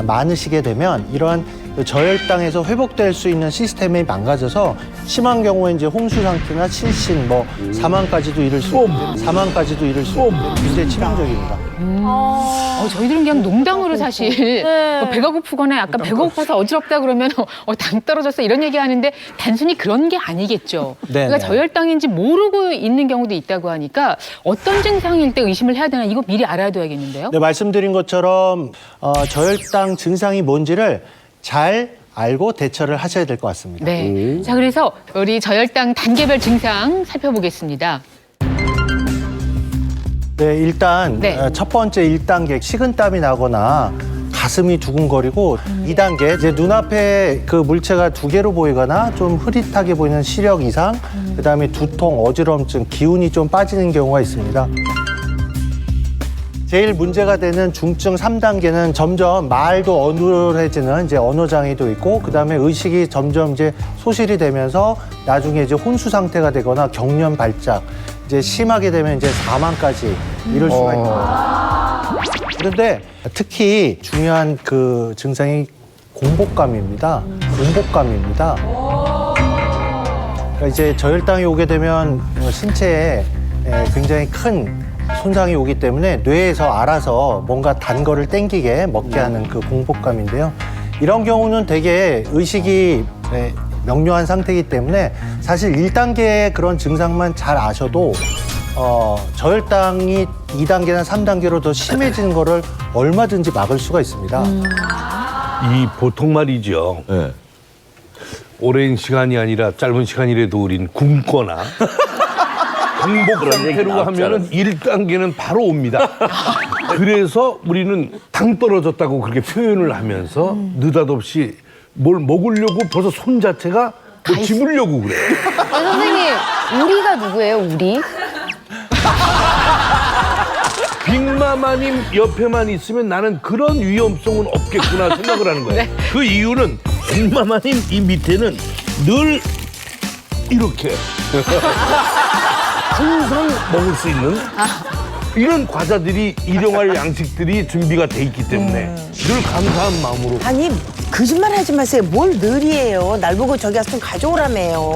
많으시게 되면 이러한 저혈당에서 회복될 수 있는 시스템이 망가져서 심한 경우에 이제 홍수 상태나 실신, 사망까지도 이를 수 있는 굉장히 치명적입니다. 저희들은 그냥 농담으로 사실 뭐 배가 고프거나 약간 배가 고파서 어지럽다 그러면 당 떨어졌어 이런 얘기 하는데 단순히 그런 게 아니겠죠. 네, 그러니까 네. 저혈당인지 모르고 있는 경우도 있다고 하니까 어떤 증상일 때 의심을 해야 되나 이거 미리 알아둬야겠는데요. 네, 말씀드린 것처럼 저혈당 증상이 뭔지를 잘 알고 대처를 하셔야 될 것 같습니다. 네. 자, 그래서 우리 저혈당 단계별 증상 살펴보겠습니다. 네, 일단 네. 첫 번째 1단계 식은땀이 나거나 가슴이 두근거리고 2단계 이제 눈앞에 그 물체가 2개로 보이거나 좀 흐릿하게 보이는 시력 이상, 그다음에 두통, 어지럼증, 기운이 좀 빠지는 경우가 있습니다. 제일 문제가 되는 중증 3단계는 점점 말도 어눌해지는 이제 언어장애도 있고, 그다음에 의식이 점점 이제 소실이 되면서 나중에 이제 혼수 상태가 되거나 경련 발작, 이제 심하게 되면 이제 사망까지 이럴 수가 있습니다. 그런데 특히 중요한 그 증상이 공복감입니다. 공복감입니다. 그러니까 이제 저혈당이 오게 되면 신체에 굉장히 큰 손상이 오기 때문에 뇌에서 알아서 뭔가 단 거를 땡기게 먹게 하는 그 공복감인데요. 이런 경우는 되게 의식이 명료한 상태이기 때문에 사실 1단계의 그런 증상만 잘 아셔도 저혈당이 2단계나 3단계로 더 심해지는 거를 얼마든지 막을 수가 있습니다. 이 보통 말이죠. 네. 오랜 시간이 아니라 짧은 시간이라도 우린 굶거나 공복 상태로 하면은 1단계는 바로 옵니다. 그래서 우리는 당 떨어졌다고 그렇게 표현을 하면서 느닷없이 뭘 먹으려고 벌써 손 자체가 뭐 집으려고 그래. 선생님, 우리가 누구예요, 우리? 빅마마님 옆에만 있으면 나는 그런 위험성은 없겠구나 생각을 하는 거예요. 그 이유는 빅마마님 이 밑에는 늘 이렇게 항상 먹을 수 있는 이런 과자들이 일용할 양식들이 준비가 돼 있기 때문에 늘 감사한 마음으로. 아니 거짓말 하지 마세요. 뭘 늘이에요. 날 보고 저기 가서 좀 가져오라며요.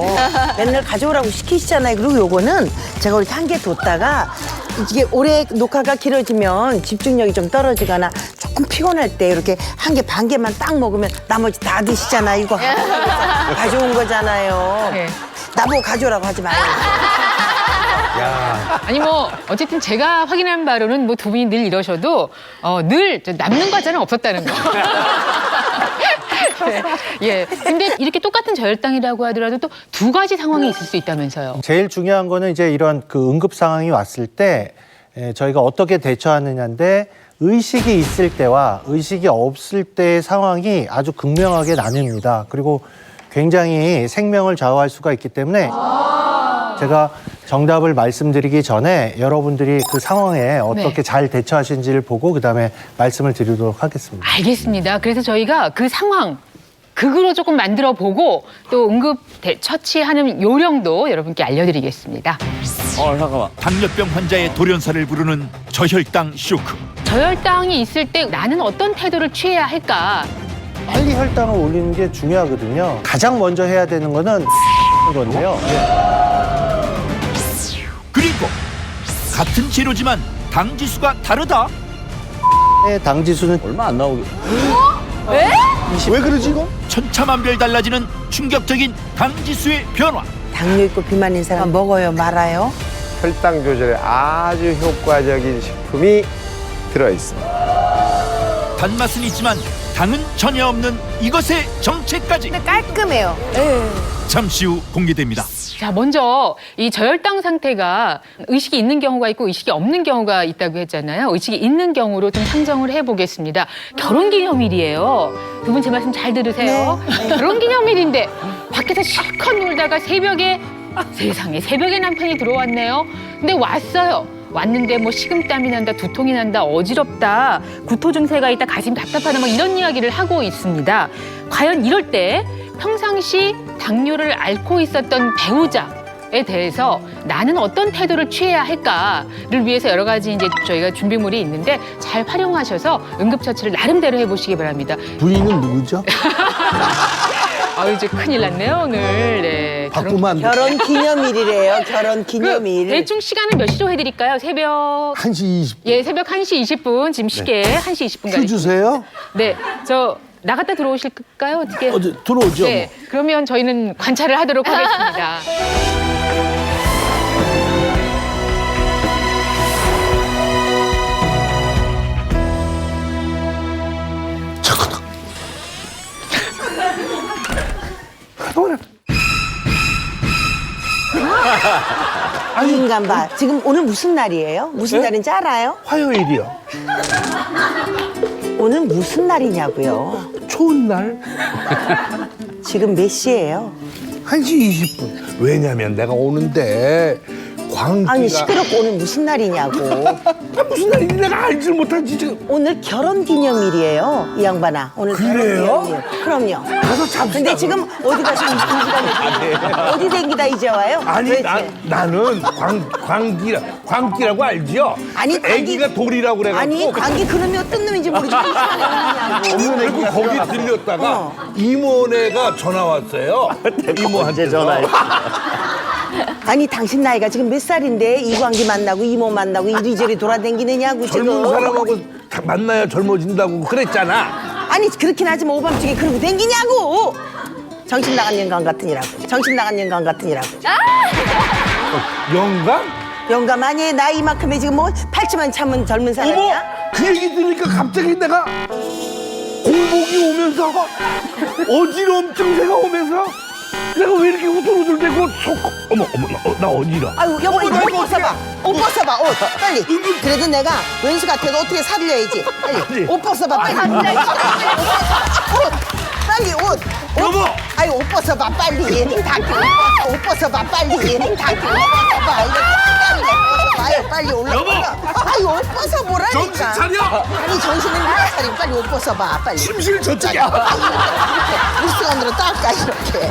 맨날 가져오라고 시키시잖아요. 그리고 요거는 제가 이렇게 한 개 뒀다가 이게 오래 녹화가 길어지면 집중력이 좀 떨어지거나 조금 피곤할 때 이렇게 한 개 반 개만 딱 먹으면 나머지 다 드시잖아. 이거 가져온 거잖아요. 네. 나보고 가져오라고 하지 마요. 아니 뭐 어쨌든 제가 확인한 바로는 뭐 두 분이 늘 이러셔도 늘 남는 과자는 없었다는 거. 네. 예. 근데 이렇게 똑같은 저혈당이라고 하더라도 또 두 가지 상황이 있을 수 있다면서요. 제일 중요한 거는 이제 이런 그 응급 상황이 왔을 때 저희가 어떻게 대처하느냐인데, 의식이 있을 때와 의식이 없을 때의 상황이 아주 극명하게 나뉩니다. 그리고 굉장히 생명을 좌우할 수가 있기 때문에 제가 정답을 말씀드리기 전에 여러분들이 그 상황에 어떻게 잘 대처하시는지를 보고 그다음에 말씀을 드리도록 하겠습니다. 알겠습니다. 그래서 저희가 그 상황 극으로 조금 만들어 보고 또 응급 처치하는 요령도 여러분께 알려드리겠습니다. 잠깐만. 당뇨병 환자의 돌연사를 부르는 저혈당 쇼크. 저혈당이 있을 때 나는 어떤 태도를 취해야 할까? 빨리 혈당을 올리는 게 중요하거든요. 가장 먼저 해야 되는 거는 건데요. 그리고 같은 재료지만 당 지수가 다르다. 당 지수는 얼마 안 나오게. 왜 그러지 이거? 천차만별 달라지는 충격적인 당 지수의 변화. 당뇨 있고 비만인 사람 먹어요, 말아요? 혈당 조절에 아주 효과적인 식품이 들어있습니다. 단맛은 있지만 당은 전혀 없는 이것의 정체까지 근데 깔끔해요. 잠시 후 공개됩니다. 자, 먼저 이 저혈당 상태가 의식이 있는 경우가 있고 의식이 없는 경우가 있다고 했잖아요. 의식이 있는 경우로 좀 상정을 해보겠습니다. 결혼기념일이에요. 두 분 제 말씀 잘 들으세요. 결혼기념일인데 밖에서 실컷 놀다가 새벽에 세상에 새벽에 남편이 들어왔네요. 근데 왔어요. 왔는데 뭐 식은땀이 난다, 두통이 난다, 어지럽다, 구토 증세가 있다, 가슴이 답답하다, 뭐 이런 이야기를 하고 있습니다. 과연 이럴 때 평상시 당뇨를 앓고 있었던 배우자 에 대해서 나는 어떤 태도를 취해야 할까를 위해서 여러 가지 이제 저희가 준비물이 있는데 잘 활용하셔서 응급처치를 나름대로 해보시기 바랍니다. 부인은 누구죠? 이제 큰일 났네요 오늘. 네. 바꾸면 안 돼. 결혼 기념일이래요. 결혼 기념일. 대충 시간은 몇 시로 해드릴까요? 새벽 1시 20분. 예 새벽 1시 20분 지금 시계 1시 20분까지. 큐 주세요. 네, 저 나갔다 들어오실까요? 어떻게? 들어오죠. 네, 그러면 저희는 관찰을 하도록 하겠습니다. 이 인간 봐. 지금 오늘 무슨 날이에요? 무슨 날인지 알아요? 화요일이요. 오늘 무슨 날이냐고요? 좋은 날 지금 몇 시예요? 1시 20분. 왜냐면 내가 오는데 광기가 아니 시끄럽고 오늘 무슨 날이냐고. 무슨 날인지 내가 알지 못하지 지금. 오늘 결혼 기념일이에요, 이 양반아. 오늘 그래요? 결혼 기념일. 그럼요. 가서 잡시다. 근데 지금 어디 가서 이 시간에 어디 댕기다 이제 와요? 아니 도대체. 나는 광기라고 알지요? 아니, 그 애기가 돌이라고 그래가지고 아니 광기 그러면 어떤 놈인지 모르지. 이 시간에 오느냐고. 그리고 거기 들렸다가 이모네가 전화 왔어요. 이모한테 전화해. 아니 당신 나이가 지금 몇 살인데 이광기 만나고 이모 만나고 이리저리 돌아다니느냐고 지금. 젊은 사람하고 다 만나야 젊어진다고 그랬잖아. 아니 그렇긴 하지만 오밤중에 그러고 댕기냐고. 정신 나간 영감 같으니라고. 정신 나간 영감 같으니라고. 영감? 영감 아니 나이 이만큼에 지금 뭐 팔찌만 참은 젊은 어머! 사람이야? 그 얘기 들으니까 갑자기 내가 공복이 오면서 어지러움 증세가 오면서 내가 왜 이렇게 우둘우둘대고 어머 나 어지러. 아유 여보 이거 옷 벗어봐. 옷 벗어봐 옷 빨리. 그래도 내가 왼수 같아도 어떻게 살려야지. 빨리 옷 벗어봐 빨리. 옷 빨리 옷. 여보! 아유 옷 벗어봐 빨리. 옷 벗어봐 빨리. 옷 벗어봐. 아유 빨리 올라. 여보! 아유 옷 벗어보라니까. 정신 차려! 아니 정신은 누가 차리고 빨리 옷 벗어봐 빨리. 심실 저쪽이야. 물수건으로 닦아 이렇게.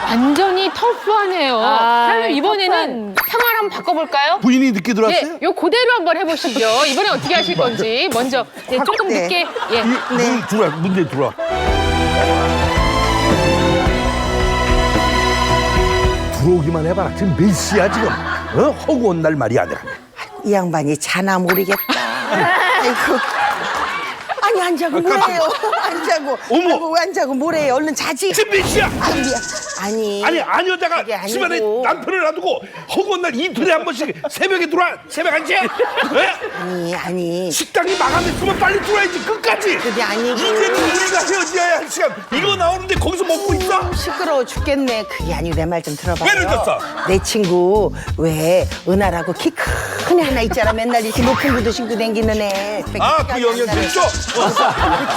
완전히 터프하네요. 그러면 이번에는 상황을 한번 바꿔볼까요? 부인이 늦게 들어왔어요? 네, 요 그대로 한번 해보시죠. 이번에 어떻게 하실 건지 먼저 조금 네. 늦게 예. 문 들어와 문제 들어와. 들어오기만 해봐라. 지금 몇 시야 지금? 허구한 날 말이야 내가. 이 양반이 자나 모르겠다. 아이고. 아니 안 자고 뭐래요? 안 자고. 어머! 아이고, 왜 안 자고 뭐래요? 얼른 자지. 지금 몇 시야? 아니. 아니었다가 그게 아니고. 집안에 남편을 놔두고 허구한 날 이틀에 한 번씩 새벽에 들어와. 새벽 1시에? 아니. 식당이 마감했으면 빨리 들어와야지 끝까지. 그게 아니고. 이제는 우리가 헤어져야 할 시간. 이거 나오는데 거기서 먹고 있어? 시끄러워 죽겠네. 그게 아니고 내 말 좀 들어봐요. 왜 늦었어? 내 친구 왜 은하라고 키 큰 애 하나 있잖아. 맨날 이렇게 높은 구두 신고 다니는 애. 아, 그 영양 있죠?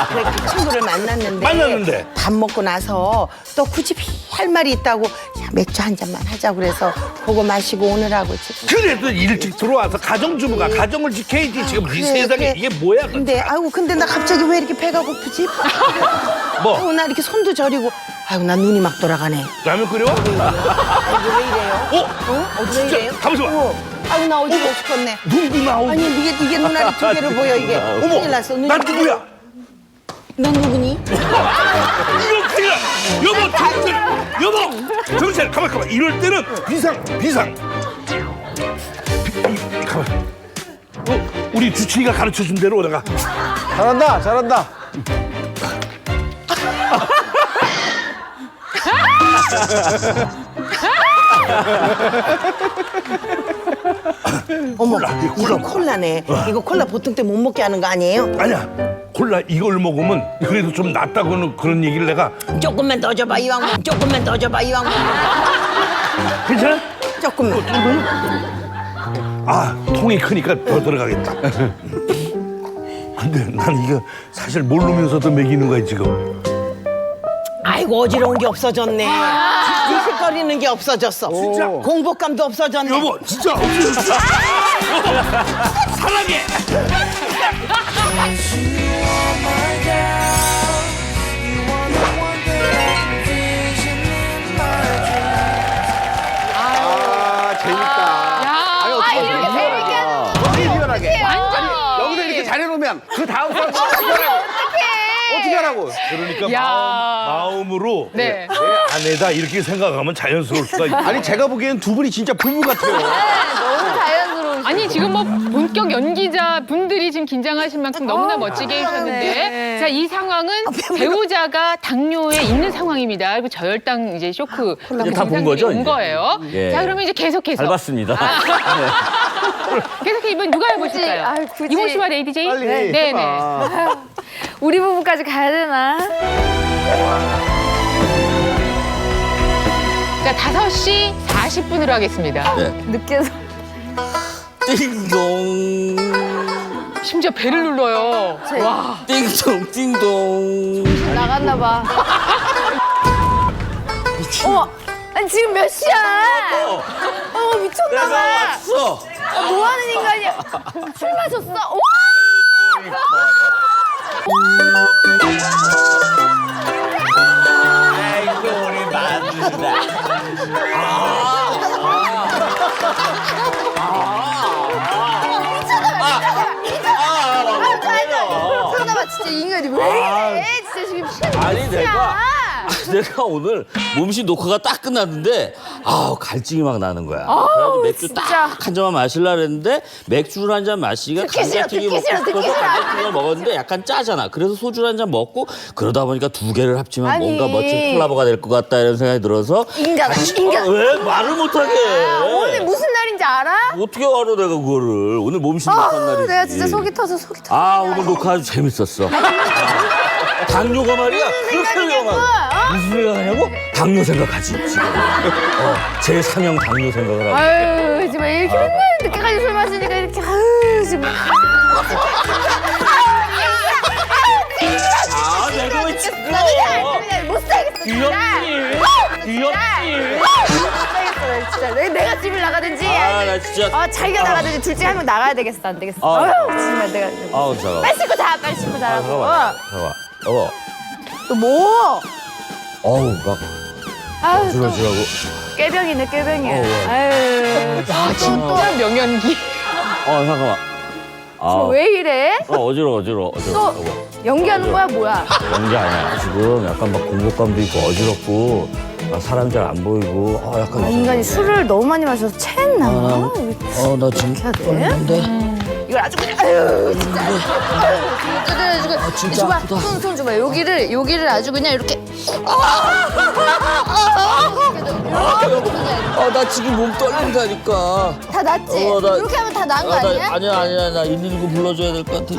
그래, 그 친구를 만났는데. 만났는데? 밥 먹고 나서 또 굳이 할 말이 있다고 야, 맥주 한 잔만 하자고 그래서 그거 마시고 오느라고 지금. 그래도 일찍 들어와서 가정주부가 가정을 지켜야지. 지금 이 그래, 세상에 그래. 이게 뭐야? 근데 아이고 근데 나 갑자기 왜 이렇게 배가 고프지? 뭐? 아이고 나 이렇게 손도 저리고 아이고 나 눈이 막 돌아가네. 라면 끓여? 아이고 왜 이래요? 왜 진짜? 이래요? 가만있어 봐. 아이고 나 어지러워 죽겠네. 눈도 나오고. 아니 이게 눈알이 두 개로 보여 이게. 어머, 큰일 났어. 눈이 난 두 누구야? 개로. 넌 누구니? 이거 큰일 나. 여보, 정신. 여보, 정신. 가만. 이럴 때는 비상. 가만. 우리 주치의가 가르쳐준 대로 내가. 잘한다. 어머 이거 콜라네. 이거 콜라 보통 때 못 먹게 하는 거 아니에요? 아니야. 콜라 이걸 먹으면 그래도 좀 낫다고는 그런 얘기를 내가. 조금만 더 줘봐 이왕. 조금만 더 줘봐 이왕. 괜찮아? 조금만. 아, 통이 크니까 더 들어가겠다. 근데 난 이거 사실 모르면서도 먹이는 거야 지금. 아이고 어지러운 게 없어졌네. 지식거리는 게 없어졌어. 진짜? 공복감도 없어졌네. 여보, 진짜 없어졌어. 사랑해. 그냥 그 다음 건 어떻게 하라고? 그러니까 야. 마음으로 네. 내 아내다 이렇게 생각하면 자연스러울 수가 있다. 아니 제가 보기엔 두 분이 진짜 부부 같아요. 너무 자연스러워. 아니 지금 뭐 본격 연기자 분들이 지금 긴장하실 만큼 너무나 멋지게 해주셨는데 네. 자 이 상황은 배우자가 당뇨에 있는 상황입니다. 그리고 저혈당 이제 쇼크 이제 다본 거죠, 온 이제? 거예요. 예. 자 그러면 이제 계속해서 잘 봤습니다. 계속해서 이번 누가 해보실까요? 아, 굳이. 이모 씨와 레이디 제이? 빨리 네, 해봐. 네. 우리 부부까지 가야 되나? 자 5시 40분으로 하겠습니다. 늦게서. 띵동, 심지어 배를 눌러요. 와. 띵동, 띵동. 나갔나 봐. 어머, 아니 지금 몇 시야? 어머 미쳤나 내가 봐. 왔어. 뭐 하는 인간이야? 술 마셨어? 와! 아이고, 우리 만두다. 잠깐만 진짜 이 인간이 왜 이래? 진짜 지금 시간이 아니, 몇 시야? 내가 오늘 몸시 녹화가 딱 끝났는데 갈증이 막 나는 거야. 그래가지고 맥주 진짜. 딱 한 잔만 마시려고 했는데 맥주를 한 잔 마시기가 듣기 싫어, 감자튀김 듣기 싫어, 먹고 듣기 싶어서 싫어. 감자튀김을 먹었는데 약간 짜잖아. 그래서 소주를 한 잔 먹고 그러다 보니까 2개를 합치면 아니. 뭔가 멋진 콜라보가 될 것 같다 이런 생각이 들어서 인간. 왜 말을 못하게 해? 오늘 무슨 날인지 알아? 어떻게 알아 내가 그거를. 오늘 몸시 녹화한 날이지. 내가 진짜 속이 터져 속이 터져. 오늘 녹화 아주 재밌었어. 당뇨가 말이야. 그렇게 위험하고. 무슨 생각하냐고? 당뇨 생각하지 지금. 제 3형 당뇨 생각을 하고. 아유 정말 이렇게 맨날 늦게까지 술 마시니까 이렇게 아유 지금. 내가 왜 지금? 못 살겠어. 귀엽지? 귀엽지? 진짜 내가 집을 나가든지 나 진짜. 자기가 나가든지 둘 중에 한 명 나가야 되겠어 안 되겠어. 정말 내가 잠깐. 빨리 씻고 자 빨리 씻고 자라고. 잠깐만. 또 뭐? 막 아유 또 어지러지라고. 꾀병이네 꾀병이야. 아유 와 진짜 명연기. 잠깐만. 왜 이래? 어지러워. 또 연기하는 거야 뭐야? 연기 아니야. 지금 약간 막 공복감도 있고 어지럽고 사람 잘 안 보이고 약간. 인간이 술을 너무 많이 마셔서 체했나? 나 지금 떨리는데. 이걸 아주 그냥 아유 진짜 아유 진짜 줘봐 아프다. 손 줘봐 여기를 아주 그냥 이렇게 나 지금 몸 떨린다니까. 다 낫지? 나- 이렇게 하면 다 나은 거 아니야? 아니야. 나 119 불러줘야 될 것 같아.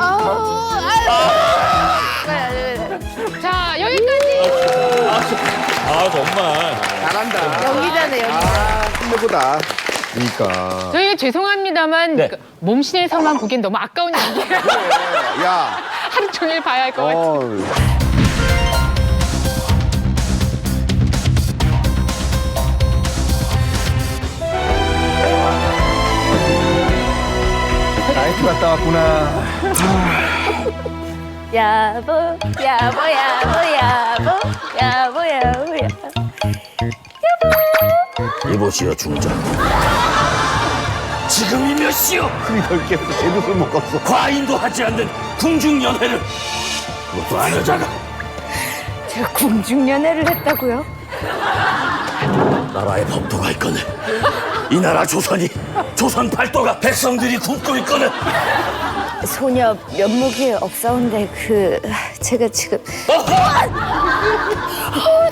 자 여기까지. 정말. 잘한다. 연기자네 연기자. 선배보다. 그러니까. 저희가 죄송합니다만 네. 몸신에서만 보기엔 너무 아까운 연기예요. 야. 하루 종일 봐야 할 것 같아요. 나이트 갔다 왔구나. 야보 이보시오 중전. 지금이 몇 시요? 술이 덜 깨서 제도 술 먹었어. 과인도 하지 않는 궁중연회를. 그것도 안 여자가. 제가 궁중연애를 했다고요? 나라의 법도가 있거늘. 이 나라 조선이 조선 팔도가 백성들이 굶고 있거늘. 소녀 면목이 없사온데 제가 지금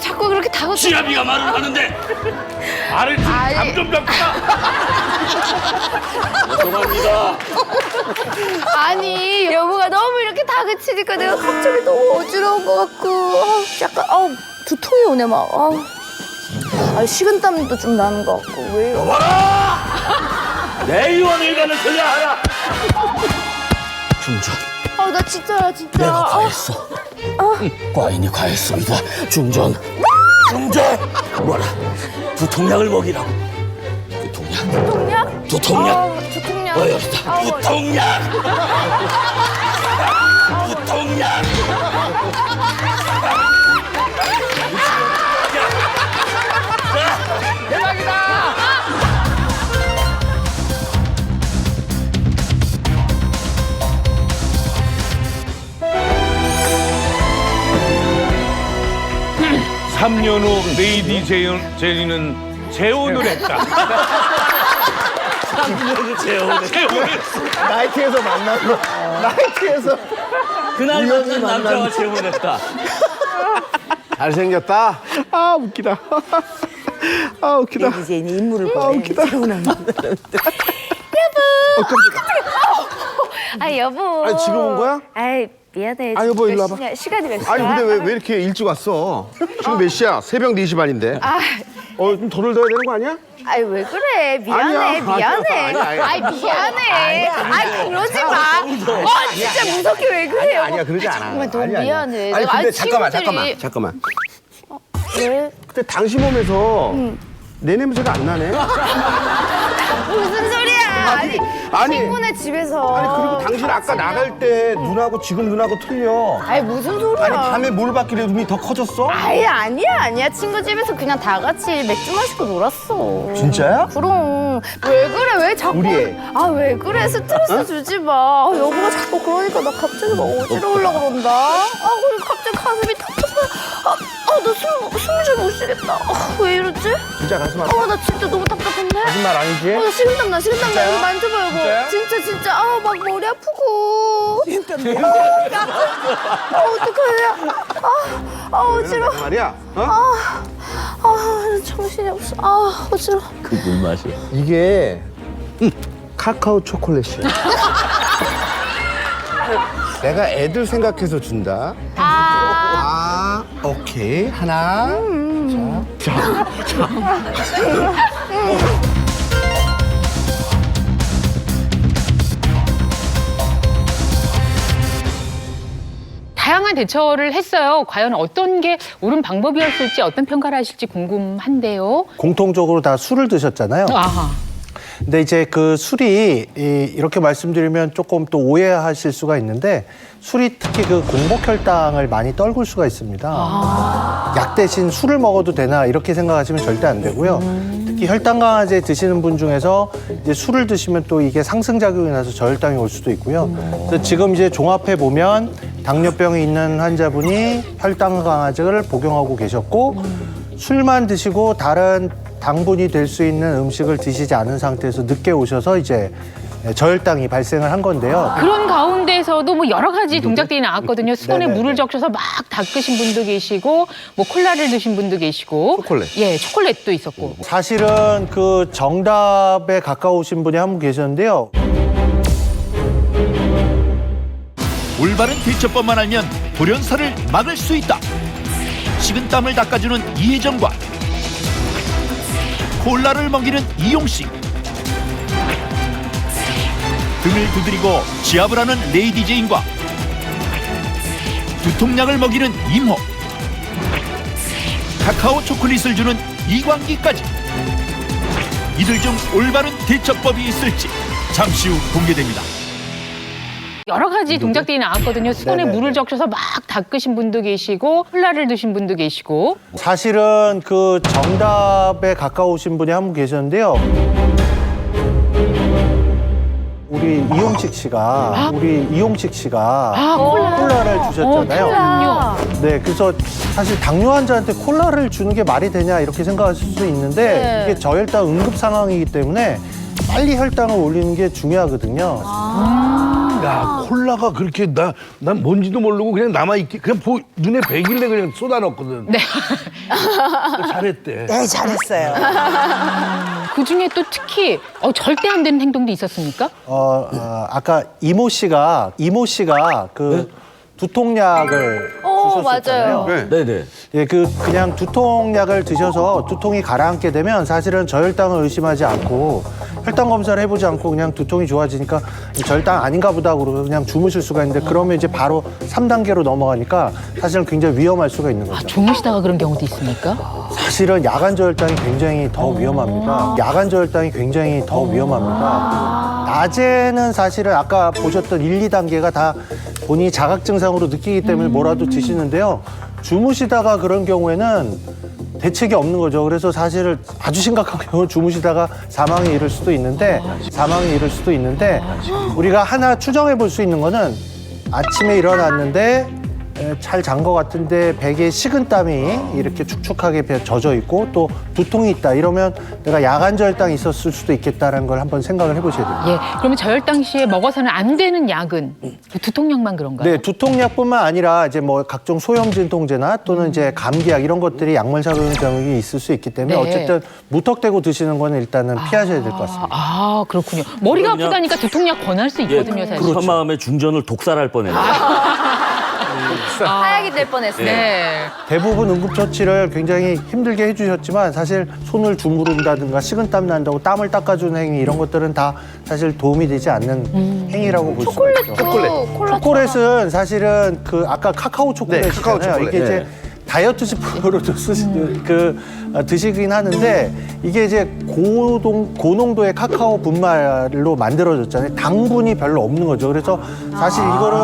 자꾸 그렇게 다가서 지아비가 말을 하는데 말을 감좀 잡구나. 죄송합니다. 아니 여보가 너무 이렇게 다그치니까 내가 갑자기 너무 어지러운 것 같고 약간 두통이 오네 막 식은땀도 좀 나는 것 같고 왜 봐라! 내 유언을 가는 들려하라. 중전. 나 진짜야 진짜 내가 과했어. 과인이 과했소이다. 중전. 뭐라? 두통약을 먹이라고. 두통약. 두통약? 여기다. 두통약. 두통약. 3년 후 레이디 제니는 재혼을 했다. 3년을 재혼을. 나이트에서 만나서 나이트에서 그날 만난 남자와 재혼했다. 잘생겼다. 아 웃기다. 아 웃기다. 이제 인물을 보내. 재혼한 아 여보. 아니 지금 온 거야? 아이 미안해. 아, 여보, 일로 와봐. 시간이 몇 시야? 아니 근데 왜 이렇게 일찍 왔어? 지금 몇 시야? 새벽 4시 반인데. 좀 돈을 넣어야 되는 거 아니야? 아이 왜 그래? 미안해. 아니야. 미안해. 아니야. 아이 미안해. 아이 그러지 마. 진짜 무섭게 왜 그래요? 아니야 그러지 않아. 정말 너무 미안해. 아니 근데 잠깐만. 왜? 그때 당신 몸에서 내 냄새가 안 나네. 무슨 소리야? 아니. 친구네 집에서. 아니 그리고 당신 아까 나갈 때 눈하고 지금 눈하고 틀려. 아이 무슨 소리야? 아니 밤에 물 받길래 눈이 더 커졌어? 아예 아니야. 친구 집에서 그냥 다 같이 맥주 마시고 놀았어. 진짜야? 그럼 왜 그래? 왜 자꾸? 우리 애. 아 왜 그래? 스트레스 주지 마. 여보가 자꾸 그러니까 나 갑자기 막 어지러우려 그런다. 그리고 갑자기 가슴이 탑탑해. 나 숨 좀 못 쉬겠다. 왜 이러지? 진짜 가슴 아파? 나 진짜 너무 답답한데? 거짓말 아니지? 나 식은땀 나. 여기 만져봐 여보. 진짜. 막 머리 아프고. 어떡하냐. 어지러워. 말이야. 정신이 없어. 어지러워. 그 물 마셔. 이게 카카오 초콜릿이야. 내가 애들 생각해서 준다. 오케이. 하나. 자. 다양한 대처를 했어요. 과연 어떤 게 옳은 방법이었을지 어떤 평가를 하실지 궁금한데요. 공통적으로 다 술을 드셨잖아요. 아하. 근데 이제 그 술이 이렇게 말씀드리면 조금 또 오해하실 수가 있는데 술이 특히 그 공복혈당을 많이 떨굴 수가 있습니다. 약 대신 술을 먹어도 되나 이렇게 생각하시면 절대 안 되고요. 특히 혈당 강화제 드시는 분 중에서 이제 술을 드시면 또 이게 상승작용이 나서 저혈당이 올 수도 있고요. 그래서 지금 이제 종합해 보면 당뇨병이 있는 환자분이 혈당 강화제를 복용하고 계셨고 술만 드시고 다른 당분이 될 수 있는 음식을 드시지 않은 상태에서 늦게 오셔서 이제 저혈당이 발생을 한 건데요. 그런 가운데서도 뭐 여러 가지 동작들이 나왔거든요. 수건에 물을 적셔서 막 닦으신 분도 계시고, 뭐 콜라를 드신 분도 계시고, 초콜릿. 예, 초콜릿도 있었고. 사실은 그 정답에 가까우신 분이 한 분 계셨는데요. 올바른 대처법만 알면 돌연사를 막을 수 있다. 식은땀을 닦아주는 이혜정과 콜라를 먹이는 이용식, 등을 두드리고 지압을 하는 레이디 제인과 두통약을 먹이는 임호, 카카오 초콜릿을 주는 이광기까지 이들 중 올바른 대처법이 있을지 잠시 후 공개됩니다. 여러 가지 동작들이 나왔거든요. 수건에 물을 적셔서 막 닦으신 분도 계시고, 콜라를 드신 분도 계시고. 사실은 그 정답에 가까우신 분이 한 분 계셨는데요. 우리 이용식 씨가 콜라를 주셨잖아요. 콜라. 네, 그래서 사실 당뇨 환자한테 콜라를 주는 게 말이 되냐 이렇게 생각하실 수 있는데 이게 저혈당 응급 상황이기 때문에 빨리 혈당을 올리는 게 중요하거든요. 야, 콜라가 그렇게 난 뭔지도 모르고 그냥 남아있기, 그냥 눈에 배길래 그냥 쏟아 넣었거든. 네. 잘했대. 네, 잘했어요. 그 중에 또 특히 절대 안 되는 행동도 있었습니까? 아까 이모 씨가 그 두통약을 주셨었잖아요. 맞아요. 네네. 예, 그냥 두통약을 드셔서 두통이 가라앉게 되면 사실은 저혈당을 의심하지 않고 혈당 검사를 해보지 않고 그냥 두통이 좋아지니까 저혈당 아닌가 보다 그러고 그냥 주무실 수가 있는데 그러면 이제 바로 3단계로 넘어가니까 사실은 굉장히 위험할 수가 있는 거죠. 주무시다가 그런 경우도 있습니까? 사실은 야간 저혈당이 굉장히 더 위험합니다. 낮에는 사실은 아까 보셨던 1, 2단계가 다 본인이 자각 증상으로 느끼기 때문에 뭐라도 드시는데요. 주무시다가 그런 경우에는 대책이 없는 거죠. 그래서 사실 아주 심각한 경우는 주무시다가 사망에 이를 수도 있는데 우리가 하나 추정해 볼 수 있는 거는 아침에 일어났는데 잘 잔 것 같은데 베개에 식은땀이 이렇게 축축하게 젖어 있고 또 두통이 있다 이러면 내가 야간 저혈당이 있었을 수도 있겠다는 걸 한번 생각을 해보셔야 됩니다. 예, 그러면 저혈당 시에 먹어서는 안 되는 약은 두통약만 그런가요? 네, 두통약뿐만 아니라 이제 뭐 각종 소염 진통제나 또는 이제 감기약 이런 것들이 약물 작용이 있을 수 있기 때문에 네. 어쨌든 무턱대고 드시는 거는 일단은 피하셔야 될 것 같습니다. 아, 그렇군요. 머리가 그냥- 아프다니까 두통약 권할 수 있거든요, 사실. 급한 마음에 중전을 독살할 뻔했네. 하약이 될 뻔했어요. 네. 대부분 응급처치를 굉장히 힘들게 해주셨지만 사실 손을 주무른다든가 식은땀 난다고 땀을 닦아주는 행위 이런 것들은 다 사실 도움이 되지 않는 행위라고 볼 수가 있죠. 초콜릿은 사실은 그 아까 카카오 초콜릿이잖아요. 카카오 초콜릿. 이게 이제 다이어트 식품으로도 드시긴 하는데 이게 이제 고농도의 카카오 분말로 만들어졌잖아요. 당분이 별로 없는 거죠. 그래서 사실 이거를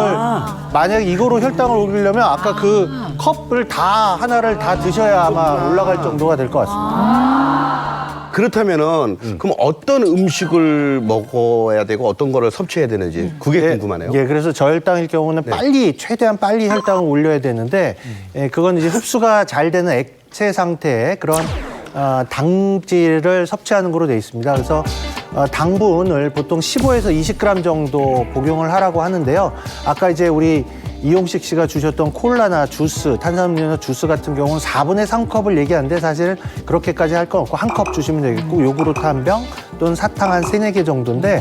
만약에 이거로 혈당을 올리려면 아까 그 컵을 하나를 다 드셔야 아마 올라갈 정도가 될 것 같습니다. 그렇다면은 그럼 어떤 음식을 먹어야 되고 어떤 거를 섭취해야 되는지 그게 궁금하네요. 예, 그래서 저혈당일 경우는 최대한 빨리 혈당을 올려야 되는데 그건 이제 흡수가 잘 되는 액체 상태의 그런 당질을 섭취하는 거로 돼 있습니다. 그래서 당분을 보통 15에서 20g 정도 복용을 하라고 하는데요. 아까 이제 우리 이용식 씨가 주셨던 콜라나 주스, 탄산음료나 주스 같은 경우는 4분의 3컵을 얘기하는데 사실 그렇게까지 할 건 없고 한 컵 주시면 되겠고 요구르트 한 병 또는 사탕 한 3-4개 정도인데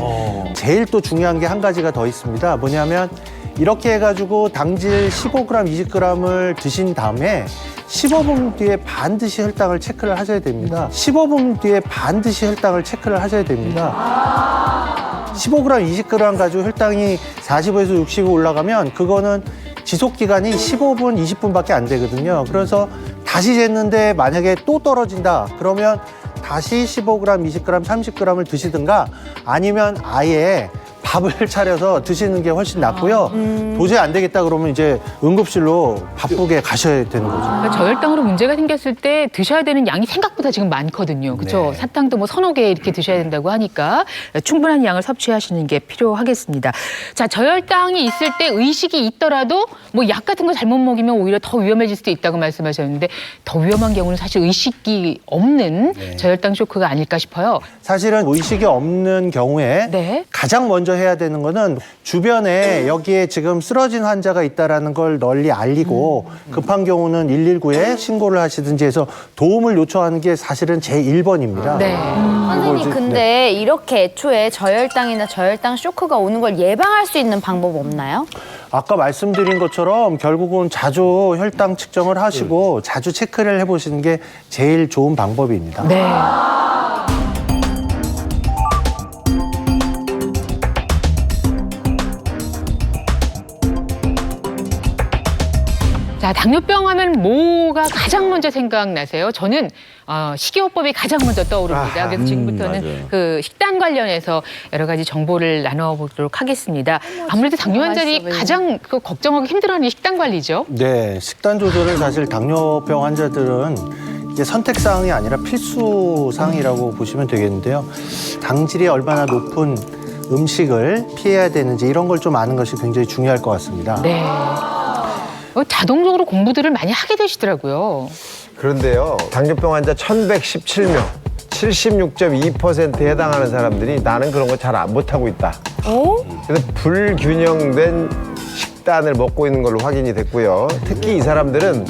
제일 또 중요한 게 한 가지가 더 있습니다. 뭐냐면 이렇게 해가지고 당질 15g, 20g을 드신 다음에 15분 뒤에 반드시 혈당을 체크를 하셔야 됩니다. 15분 뒤에 반드시 혈당을 체크를 하셔야 됩니다. 15g, 20g 가지고 혈당이 45에서 60이 올라가면 그거는 지속 기간이 15분, 20분밖에 안 되거든요. 그래서 다시 쟀는데 만약에 또 떨어진다. 그러면 다시 15g, 20g, 30g을 드시든가 아니면 아예 밥을 차려서 드시는 게 훨씬 낫고요. 도저히 안 되겠다 그러면 이제 응급실로 바쁘게 가셔야 되는 거죠. 그러니까 저혈당으로 문제가 생겼을 때 드셔야 되는 양이 생각보다 지금 많거든요. 그렇죠? 사탕도 뭐 1-2개 이렇게 드셔야 된다고 하니까 충분한 양을 섭취하시는 게 필요하겠습니다. 자, 저혈당이 있을 때 의식이 있더라도 뭐 약 같은 거 잘못 먹이면 오히려 더 위험해질 수도 있다고 말씀하셨는데 더 위험한 경우는 사실 의식이 없는 저혈당 쇼크가 아닐까 싶어요. 사실은 의식이 없는 경우에 네. 가장 먼저 해야 되는 거는 주변에 여기에 지금 쓰러진 환자가 있다라는 걸 널리 알리고 급한 경우는 119에 신고를 하시든지 해서 도움을 요청하는 게 사실은 제 1번입니다. 네. 선생님, 근데 이렇게 애초에 저혈당이나 저혈당 쇼크가 오는 걸 예방할 수 있는 방법 없나요? 아까 말씀드린 것처럼 결국은 자주 혈당 측정을 하시고 자주 체크를 해보시는 게 제일 좋은 방법입니다. 네. 자, 당뇨병 하면 뭐가 가장 먼저 생각나세요? 저는 식이요법이 가장 먼저 떠오릅니다. 그래서 지금부터는 맞아요. 그 식단 관련해서 여러 가지 정보를 나눠보도록 하겠습니다. 아무래도 당뇨 환자들이 맛있어 가장 걱정하고 힘들어하는 게 식단 관리죠. 네, 식단 조절은 사실 당뇨병 환자들은 이게 선택사항이 아니라 필수사항이라고 보시면 되겠는데요. 당질이 얼마나 높은 음식을 피해야 되는지 이런 걸 좀 아는 것이 굉장히 중요할 것 같습니다. 네. 자동적으로 공부들을 많이 하게 되시더라고요. 그런데요, 당뇨병 환자 1117명, 76.2%에 해당하는 사람들이 나는 그런 거 잘 못하고 있다. 그래서 불균형된 식단을 먹고 있는 걸로 확인이 됐고요. 특히 이 사람들은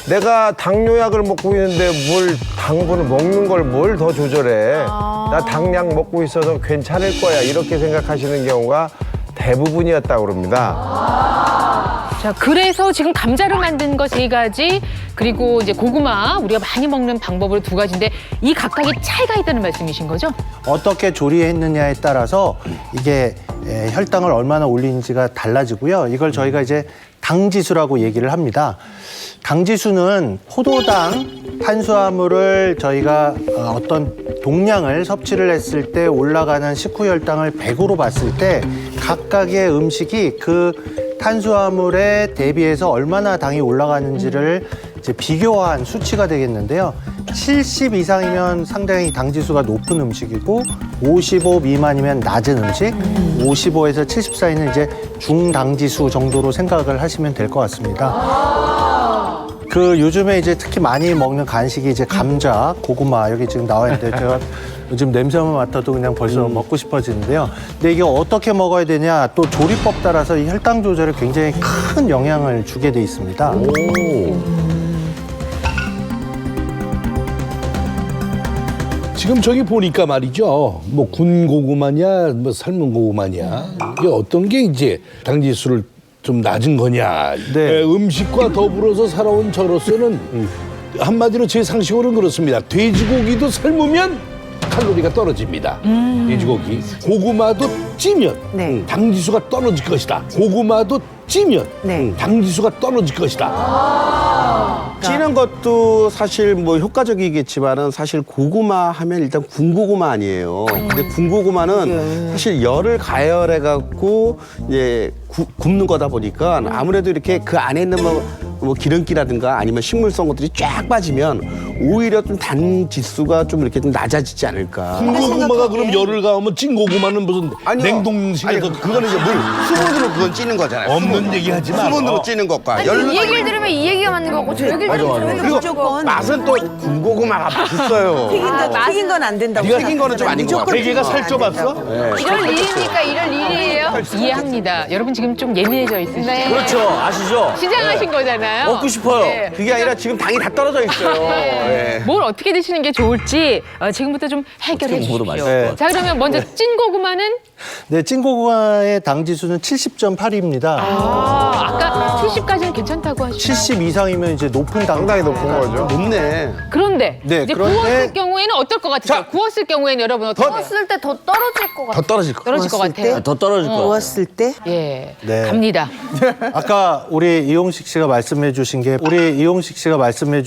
내가 당뇨약을 먹고 있는데 뭘 당분을 먹는 걸 뭘 더 조절해. 나 당약 먹고 있어서 괜찮을 거야. 이렇게 생각하시는 경우가 대부분이었다고 그럽니다. 자, 그래서 지금 감자로 만든 거 3가지, 그리고 이제 고구마 우리가 많이 먹는 방법으로 2가지인데 이 각각의 차이가 있다는 말씀이신 거죠? 어떻게 조리했느냐에 따라서 이게 혈당을 얼마나 올리는지가 달라지고요. 이걸 저희가 이제 당지수라고 얘기를 합니다. 당지수는 포도당, 탄수화물을 저희가 어떤 동량을 섭취를 했을 때 올라가는 식후 혈당을 100으로 봤을 때 각각의 음식이 그 탄수화물에 대비해서 얼마나 당이 올라가는지를 이제 비교한 수치가 되겠는데요. 70 이상이면 상당히 당지수가 높은 음식이고 55 미만이면 낮은 음식, 55에서 70 사이는 이제 중당지수 정도로 생각을 하시면 될 것 같습니다. 그 요즘에 이제 특히 많이 먹는 간식이 이제 감자, 고구마 여기 지금 나와 있는데 제가 요즘 냄새만 맡아도 그냥 벌써 먹고 싶어지는데요. 근데 이게 어떻게 먹어야 되냐, 또 조리법 따라서 이 혈당 조절에 굉장히 큰 영향을 주게 돼 있습니다. 지금 저기 보니까 말이죠. 뭐 군 고구마냐, 뭐 삶은 고구마냐. 이게 어떤 게 이제 당지수를 좀 낮은 거냐. 네. 음식과 더불어서 살아온 저로서는 한마디로 제 상식으로는 그렇습니다. 돼지고기도 삶으면 칼로리가 떨어집니다. 돼지고기. 고구마도 찌면 네. 당지수가 떨어질 것이다. 고구마도 찌면 네. 당지수가 떨어질 것이다. 찌는 것도 사실 뭐 효과적이겠지만은 사실 고구마 하면 일단 군고구마 아니에요. 근데 군고구마는 사실 열을 가열해 갖고 이제 굽는 거다 보니까 아무래도 이렇게 그 안에 있는 뭐 기름기라든가 아니면 식물성 것들이 쫙 빠지면 오히려 좀 단 지수가 좀 이렇게 좀 낮아지지 않을까. 군고구마가 그럼 열을 가하면 찐 고구마는 무슨 아니요. 냉동실에서 그거는 이제 물 수분으로 그건 찌는 거잖아요. 없는 얘기 하지 마. 수분으로 찌는 것과 아니, 이 얘기를 들으면 이 얘기가 맞는 거고 저 얘기를 들으면 저 얘기가 그리고 맛은 또 군고구마가 맛있어요. 튀긴 건 안 된다고. 튀긴 거는 좀 아닌 것 같아요. 대게가 살쪄봤어? 이럴 일입니까? 이럴 일이에요? 이해합니다. 여러분 지금 좀 예민해져 있으시죠? 네. 그렇죠. 아시죠? 시장하신 거잖아요. 먹고 싶어요. 네. 그게 아니라 지금 당이 다 떨어져 있어요. 예. 뭘 어떻게 드시는 게 좋을지 지금부터 좀 해결해 어떻게 먹어도 주십시오. 맛있어요. 자, 그러면 먼저 찐 고구마는 네, 찐고구마의 당지수는 70.8입니다. 아까 70까지는 괜찮다고 하시죠. 70 이상이면 이제 높은 당. 상당히 높은 거죠. 높네. 그런데 네, 이제 그런데- 구웠을 경우에는 어떨 것 같으세요? 구웠을 경우에는 여러분 어떻게 구웠을 때 더 떨어질 것 같아요. 더 떨어질 거. 떨어질 것 구웠을 같아요? 때? 더 떨어질 거. 구웠을 때 예, 네. 갑니다. 아까 우리 이용식 씨가 말씀해 주신 게 우리 이용식 씨가 말씀해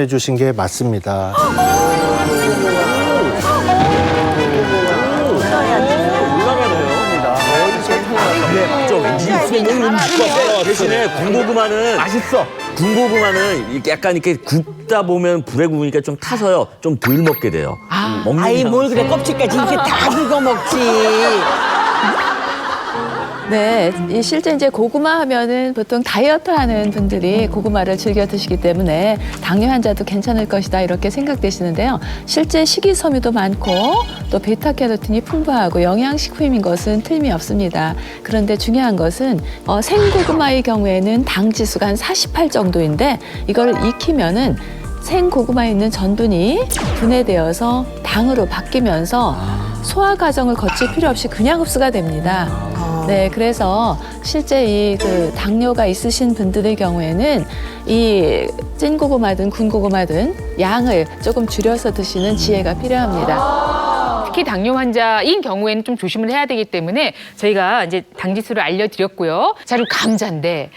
주신 게 맞습니다. 네, 맞죠. 왠지 소문 음식과 대신에 군고구마는 맛있어. 군고구마는 이렇게 약간 이렇게 굽다 보면 불에 구우니까 좀 타서요. 좀 덜 먹게 돼요. 먹는 아이 뭘 이상은 그래 껍질까지 이렇게 다 긁어 먹지. 네, 이 실제 이제 고구마 하면은 보통 다이어트 하는 분들이 고구마를 즐겨 드시기 때문에 당뇨 환자도 괜찮을 것이다 이렇게 생각되시는데요. 실제 식이섬유도 많고 또 베타캐로틴이 풍부하고 영양식품인 것은 틀림이 없습니다. 그런데 중요한 것은 생고구마의 경우에는 당 지수가 한 48 정도인데 이걸 익히면은 생고구마에 있는 전분이 분해되어서 당으로 바뀌면서 소화 과정을 거칠 필요 없이 그냥 흡수가 됩니다. 네, 그래서 실제 이 당뇨가 있으신 분들의 경우에는 이 찐고구마든 군고구마든 양을 조금 줄여서 드시는 지혜가 필요합니다. 특히 당뇨 환자인 경우에는 좀 조심을 해야 되기 때문에 저희가 이제 당지수를 알려드렸고요. 자, 그리고 감자인데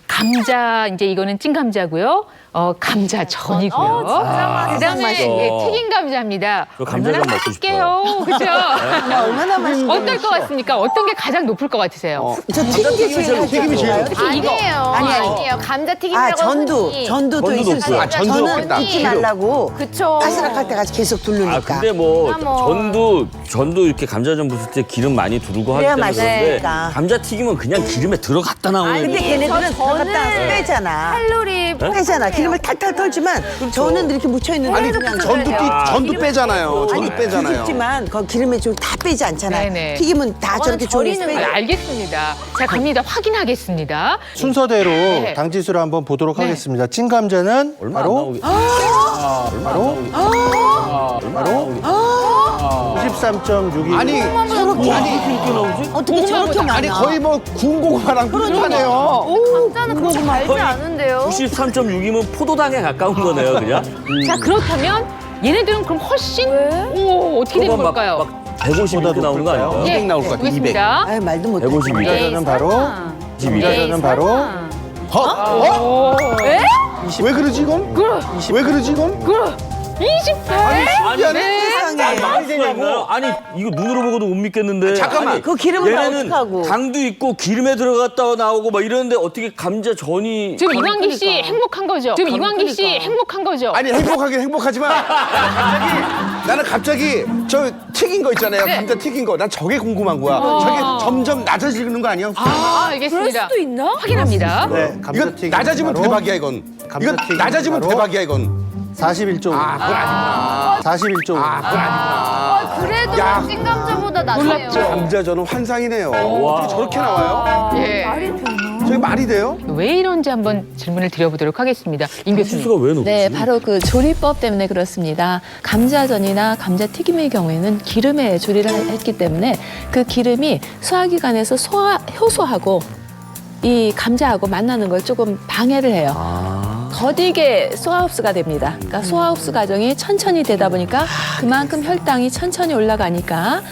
감자 이제 이거는 찐 감자고요. 감자전이고요. 그다음에 맛있어. 튀긴 감자입니다. 저 감자전 얼마나 먹고 맛있게요, 그렇죠? 얼마나 맛있어. 어떨 것 같습니까? 어떤 게 가장 높을 것 같으세요? 저 튀긴 게 제일 튀김이 제일 아니에요. 아니에요. 감자튀김이라고 전두. 전두도 있을 수 높고요. 있어요. 전두 저는 높겠다. 익히 날라고 그쵸. 바스락할 때까지 계속 두르니까. 아 근데 뭐 뭐. 전도 이렇게 감자전 부술 때 기름 많이 두르고 하기 그래야 때문에 그런데 맛있으니까. 감자튀김은 그냥 기름에 들어갔다 나오는 근데 걔네들은 들어갔다 빼잖아. 칼로리 빼잖아. 기름을 탈탈 털지만 저는 이렇게 묻혀 있는데 아니, 그냥 전두 빼잖아요. 전두 빼잖아요. 뒤집지만 그 기름에 좀 다 빼지 않잖아요. 네네. 튀김은 다 저렇게 조리해서 빼. 알겠습니다. 자, 갑니다. 확인하겠습니다. 순서대로 네. 당지수를 한번 보도록 네. 하겠습니다. 찐 감자는 얼마 안 바로 나오게. 바로 93.62. 아니 어떻게 저렇게 많아? 아니 거의 뭐 군고구마랑 비슷하네요. 감자는 그렇게 달지 않은데요. 93.6이면 포도당에 가까운 거네요, 그냥. 자, 그렇다면 얘네들은 그럼 훨씬 어떻게 되는 걸까요? 150 이렇게 나오는 거 아닌가요? 200 나올 것 같아요, 보겠습니다. 아유 말도 못해. 152. 감자전은 바로 감자전은 바로 왜 그러지 이건? 왜 그러지 이건? 아니, 세상에. 말이 되냐고. 아니, 이거 눈으로 보고도 못 믿겠는데. 잠깐만. 아니, 그 기름은 다 얘네는 어떡하고. 당도 있고 기름에 들어갔다 나오고 막 이러는데 어떻게 감자전이. 지금 이광기 씨 행복한 거죠? 지금 이광기 씨 행복한 거죠? 아니 행복하긴 행복하지만 나는 갑자기 저 튀긴 거 있잖아요. 네. 감자 튀긴 거. 난 저게 궁금한 거야. 저게 점점 낮아지는 거 아니야? 알겠습니다. 그럴 수도 있나? 확인합니다. 네, 이건 감자튀김 낮아지면 바로 대박이야 이건. 이건 감자튀김 낮아지면 바로 대박이야 이건. 41조. 아 그건 아니구나. 41조. 그건 아니구나. 그래도 야. 찐감자보다 낫네요. 감자전은 환상이네요. 어떻게 저렇게 나와요? 예. 저게 말이 돼요? 왜 이런지 한번 질문을 드려보도록 하겠습니다. 임 교수님. 수가 왜 높지? 네, 바로 그 조리법 때문에 그렇습니다. 감자전이나 감자튀김의 경우에는 기름에 조리를 했기 때문에 그 기름이 소화기관에서 효소하고 이 감자하고 만나는 걸 조금 방해를 해요. 더디게 소화흡수가 됩니다. 그러니까 소화흡수 과정이 천천히 되다 보니까 그만큼 혈당이 천천히 올라가니까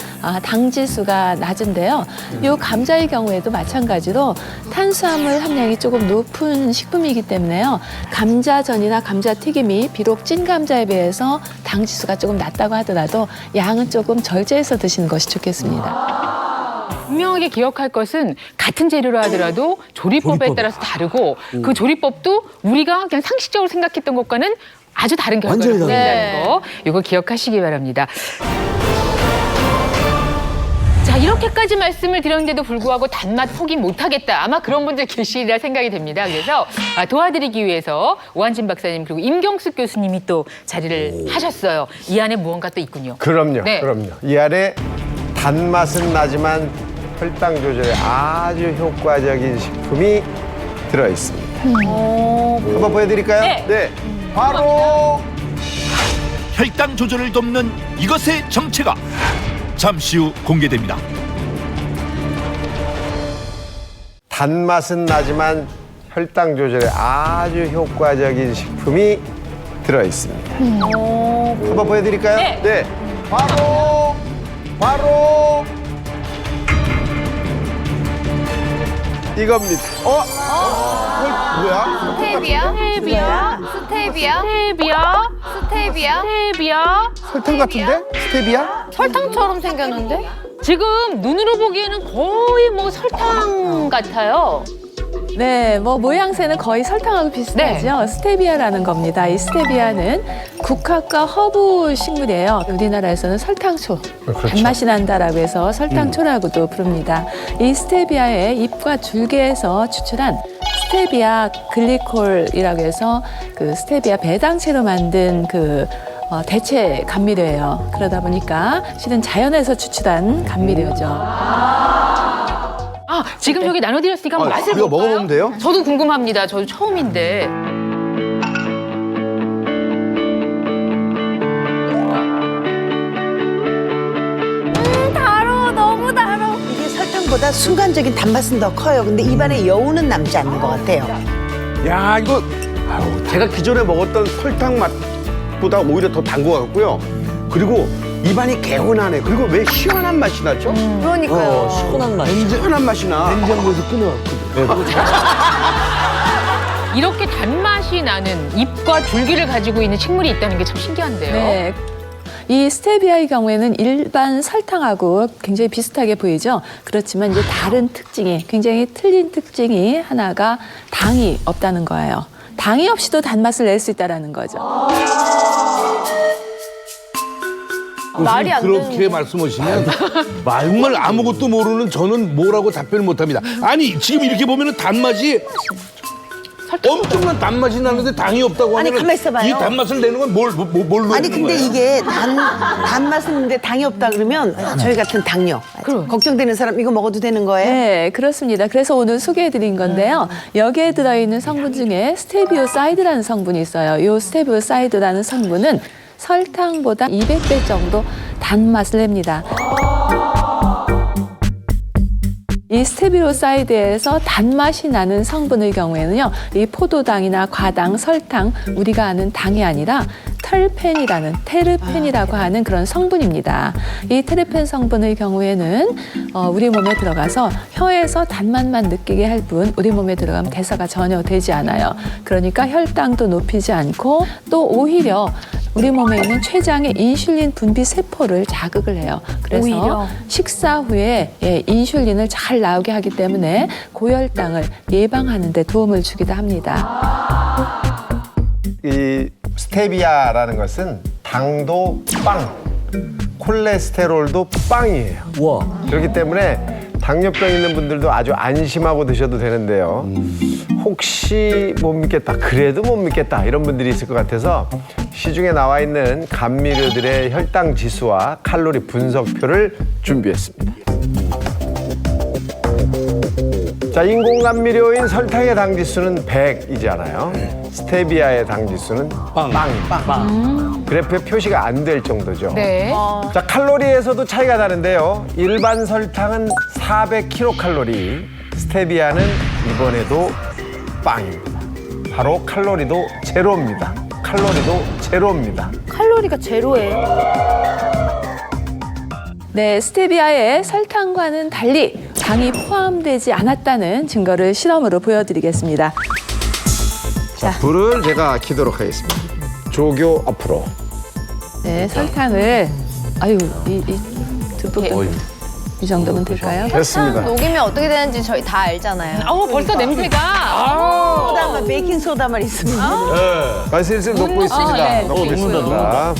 당 지수가 낮은데요. 이 감자의 경우에도 마찬가지로 탄수화물 함량이 조금 높은 식품이기 때문에요. 감자전이나 감자튀김이 비록 찐 감자에 비해서 당 지수가 조금 낮다고 하더라도 양은 조금 절제해서 드시는 것이 좋겠습니다. 분명하게 기억할 것은 같은 재료라 하더라도 조리법에 따라서 다르고 그 조리법도 우리가 그냥 상식적으로 생각했던 것과는 아주 다른 결과를 보인다는 거. 이거 기억하시기 바랍니다. 자, 이렇게까지 말씀을 드렸는데도 불구하고 단맛 포기 못하겠다. 아마 그런 분들 계시리라 생각이 됩니다. 그래서 도와드리기 위해서 오한진 박사님 그리고 임경숙 교수님이 또 자리를 하셨어요. 이 안에 무언가 또 있군요. 그럼요, 네. 그럼요. 이 안에 단맛은 나지만 혈당 조절에 아주 효과적인 식품이 들어 있습니다. 한번 보여드릴까요? 네. 바로 혈당 조절을 돕는 이것의 정체가 잠시 후 공개됩니다. 단맛은 나지만 혈당 조절에 아주 효과적인 식품이 들어 있습니다. 한번 보여드릴까요? 네. 바로 이겁니다. 뭐야? 스테비아? 설탕 같은데? 스테비아? 설탕처럼 생겼는데? 지금 눈으로 보기에는 거의 뭐 설탕 같아요. 네, 뭐 모양새는 거의 설탕하고 비슷하죠. 스테비아라는 겁니다. 이 스테비아는 국화과 허브 식물이에요. 우리나라에서는 설탕초, 단맛이 난다라고 해서 설탕초라고도 부릅니다. 이 스테비아의 잎과 줄기에서 추출한 스테비아 글리콜이라고 해서 그 스테비아 배당체로 만든 그 대체 감미료예요. 그러다 보니까 실은 자연에서 추출한 감미료죠. 지금 저기 나눠드렸으니까 한번 맛을 이거 볼까요? 먹어보면 돼요? 저도 궁금합니다. 저도 처음인데. 너무 달아. 이게 설탕보다 순간적인 단맛은 더 커요. 근데 입안에 여운은 남지 않는 것 같아요. 야 이거 제가 기존에 먹었던 설탕 맛보다 오히려 더 단 것 같고요. 그리고 입안이 개운하네. 그리고 왜 시원한 맛이 나죠? 그러니까요. 시원한 맛. 시원한 맛이 나. 냉장고에서 끊어왔거든요. 이렇게 단맛이 나는 잎과 줄기를 가지고 있는 식물이 있다는 게 참 신기한데요. 네. 이 스테비아의 경우에는 일반 설탕하고 굉장히 비슷하게 보이죠. 그렇지만 이제 다른 특징이, 굉장히 틀린 특징이 하나가 당이 없다는 거예요. 당이 없이도 단맛을 낼 수 있다는 거죠. 말이 안 그렇게 되는데. 말씀하시면 정말 아무것도 모르는 저는 뭐라고 답변을 못합니다. 아니 지금 이렇게 보면은 단맛이 엄청난 단맛이 나는데 당이 없다고 아니, 하면 가만 있어봐요. 이 단맛을 내는 건 뭘 넣는 아니 근데 거예요? 이게 단맛은 있는데 당이 없다 그러면 저희 같은 당뇨 걱정되는 사람 이거 먹어도 되는 거예요? 네, 그렇습니다. 그래서 오늘 소개해드린 건데요. 여기에 들어있는 성분 중에 스테비오사이드라는 성분이 있어요. 이 스테비오사이드라는 성분은 설탕보다 200배 정도 단맛을 냅니다. 이 스테비오사이드에서 단맛이 나는 성분의 경우에는요, 이 포도당이나 과당, 설탕, 우리가 아는 당이 아니라 테르펜이라고 하는 그런 성분입니다. 이 테르펜 성분의 경우에는 우리 몸에 들어가서 혀에서 단맛만 느끼게 할 뿐 우리 몸에 들어가면 대사가 전혀 되지 않아요. 그러니까 혈당도 높이지 않고 또 오히려 우리 몸에 있는 췌장의 인슐린 분비 세포를 자극을 해요. 그래서 오히려? 식사 후에 인슐린을 잘 나오게 하기 때문에 고혈당을 예방하는 데 도움을 주기도 합니다. 이 스테비아라는 것은 당도 빵, 콜레스테롤도 빵이에요. 와. 그렇기 때문에 당뇨병 있는 분들도 아주 안심하고 드셔도 되는데요. 혹시 못 믿겠다, 그래도 못 믿겠다 이런 분들이 있을 것 같아서 시중에 나와 있는 감미료들의 혈당 지수와 칼로리 분석표를 준비했습니다. 자, 인공 감미료인 설탕의 당 지수는 100이잖아요. 스테비아의 당 지수는 빵. 그래프에 표시가 안 될 정도죠. 네. 자, 칼로리에서도 차이가 나는데요. 일반 설탕은 400kcal, 스테비아는 이번에도 빵입니다. 바로 칼로리도 제로입니다. 칼로리가 제로예요? 네, 스테비아에 설탕과는 달리 당이 포함되지 않았다는 증거를 실험으로 보여드리겠습니다. 자, 불을 제가 켜도록 하겠습니다. 조교 앞으로. 네, 설탕을 듬뿍 이 정도면 될까요? 됐습니다. 녹이면 어떻게 되는지 저희 다 알잖아요. 벌써 냄새가. 소다만 베이킹 소다만 있으면 슬슬 녹고 있습니다. 네, 녹고 있습니다.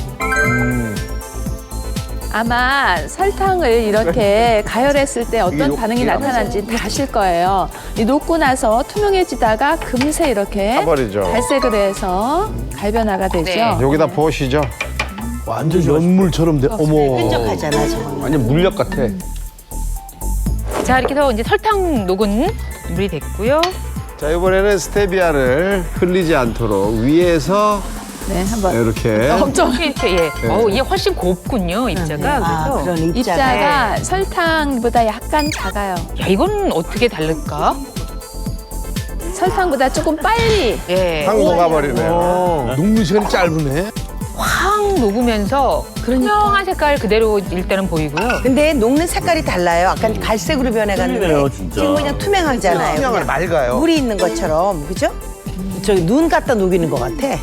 아마 설탕을 이렇게 가열했을 때 어떤 반응이 나타난지 다 아실 거예요. 이 녹고 나서 투명해지다가 금세 이렇게 타버리죠. 갈색을 해서 갈변화가 되죠. 네. 여기다 부으시죠. 완전 연물처럼 돼. 어머. 끈적하잖아, 저거. 완전 물엿 같아. 자, 이렇게 해서 이제 설탕 녹은 물이 됐고요. 자, 이번에는 스테비아를 흘리지 않도록 위에서 네, 한번. 이렇게 이렇게 예. 이게 훨씬 곱군요, 입자가. 그래서 그런 입자가 설탕보다 약간 작아요. 야, 이건 어떻게 다를까? 설탕보다 조금 빨리. 예. 확 녹아버리네요. 녹는 시간이 짧으네. 확 녹으면서 투명한 색깔 그대로 일단은 보이고요. 근데 녹는 색깔이 달라요. 약간 갈색으로 변해갔는데 틀리네요, 진짜. 지금 그냥 투명하잖아요. 투명한 그냥 맑아요. 물이 있는 것처럼, 그죠? 저기 눈 갖다 녹이는 것 같아.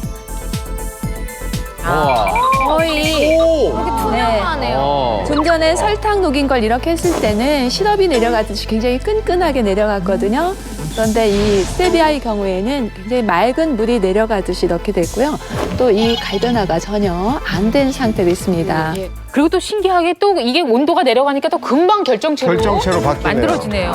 거의 이렇게 투명하네요. 좀 전에 설탕 녹인 걸 이렇게 했을 때는 시럽이 내려가듯이 굉장히 끈끈하게 내려갔거든요. 그런데 이 스테비아의 경우에는 굉장히 맑은 물이 내려가듯이 이렇게 됐고요. 또 이 갈변화가 전혀 안 된 상태로 있습니다. 예. 그리고 또 신기하게 또 이게 온도가 내려가니까 또 금방 결정체로 바뀌네요. 만들어지네요.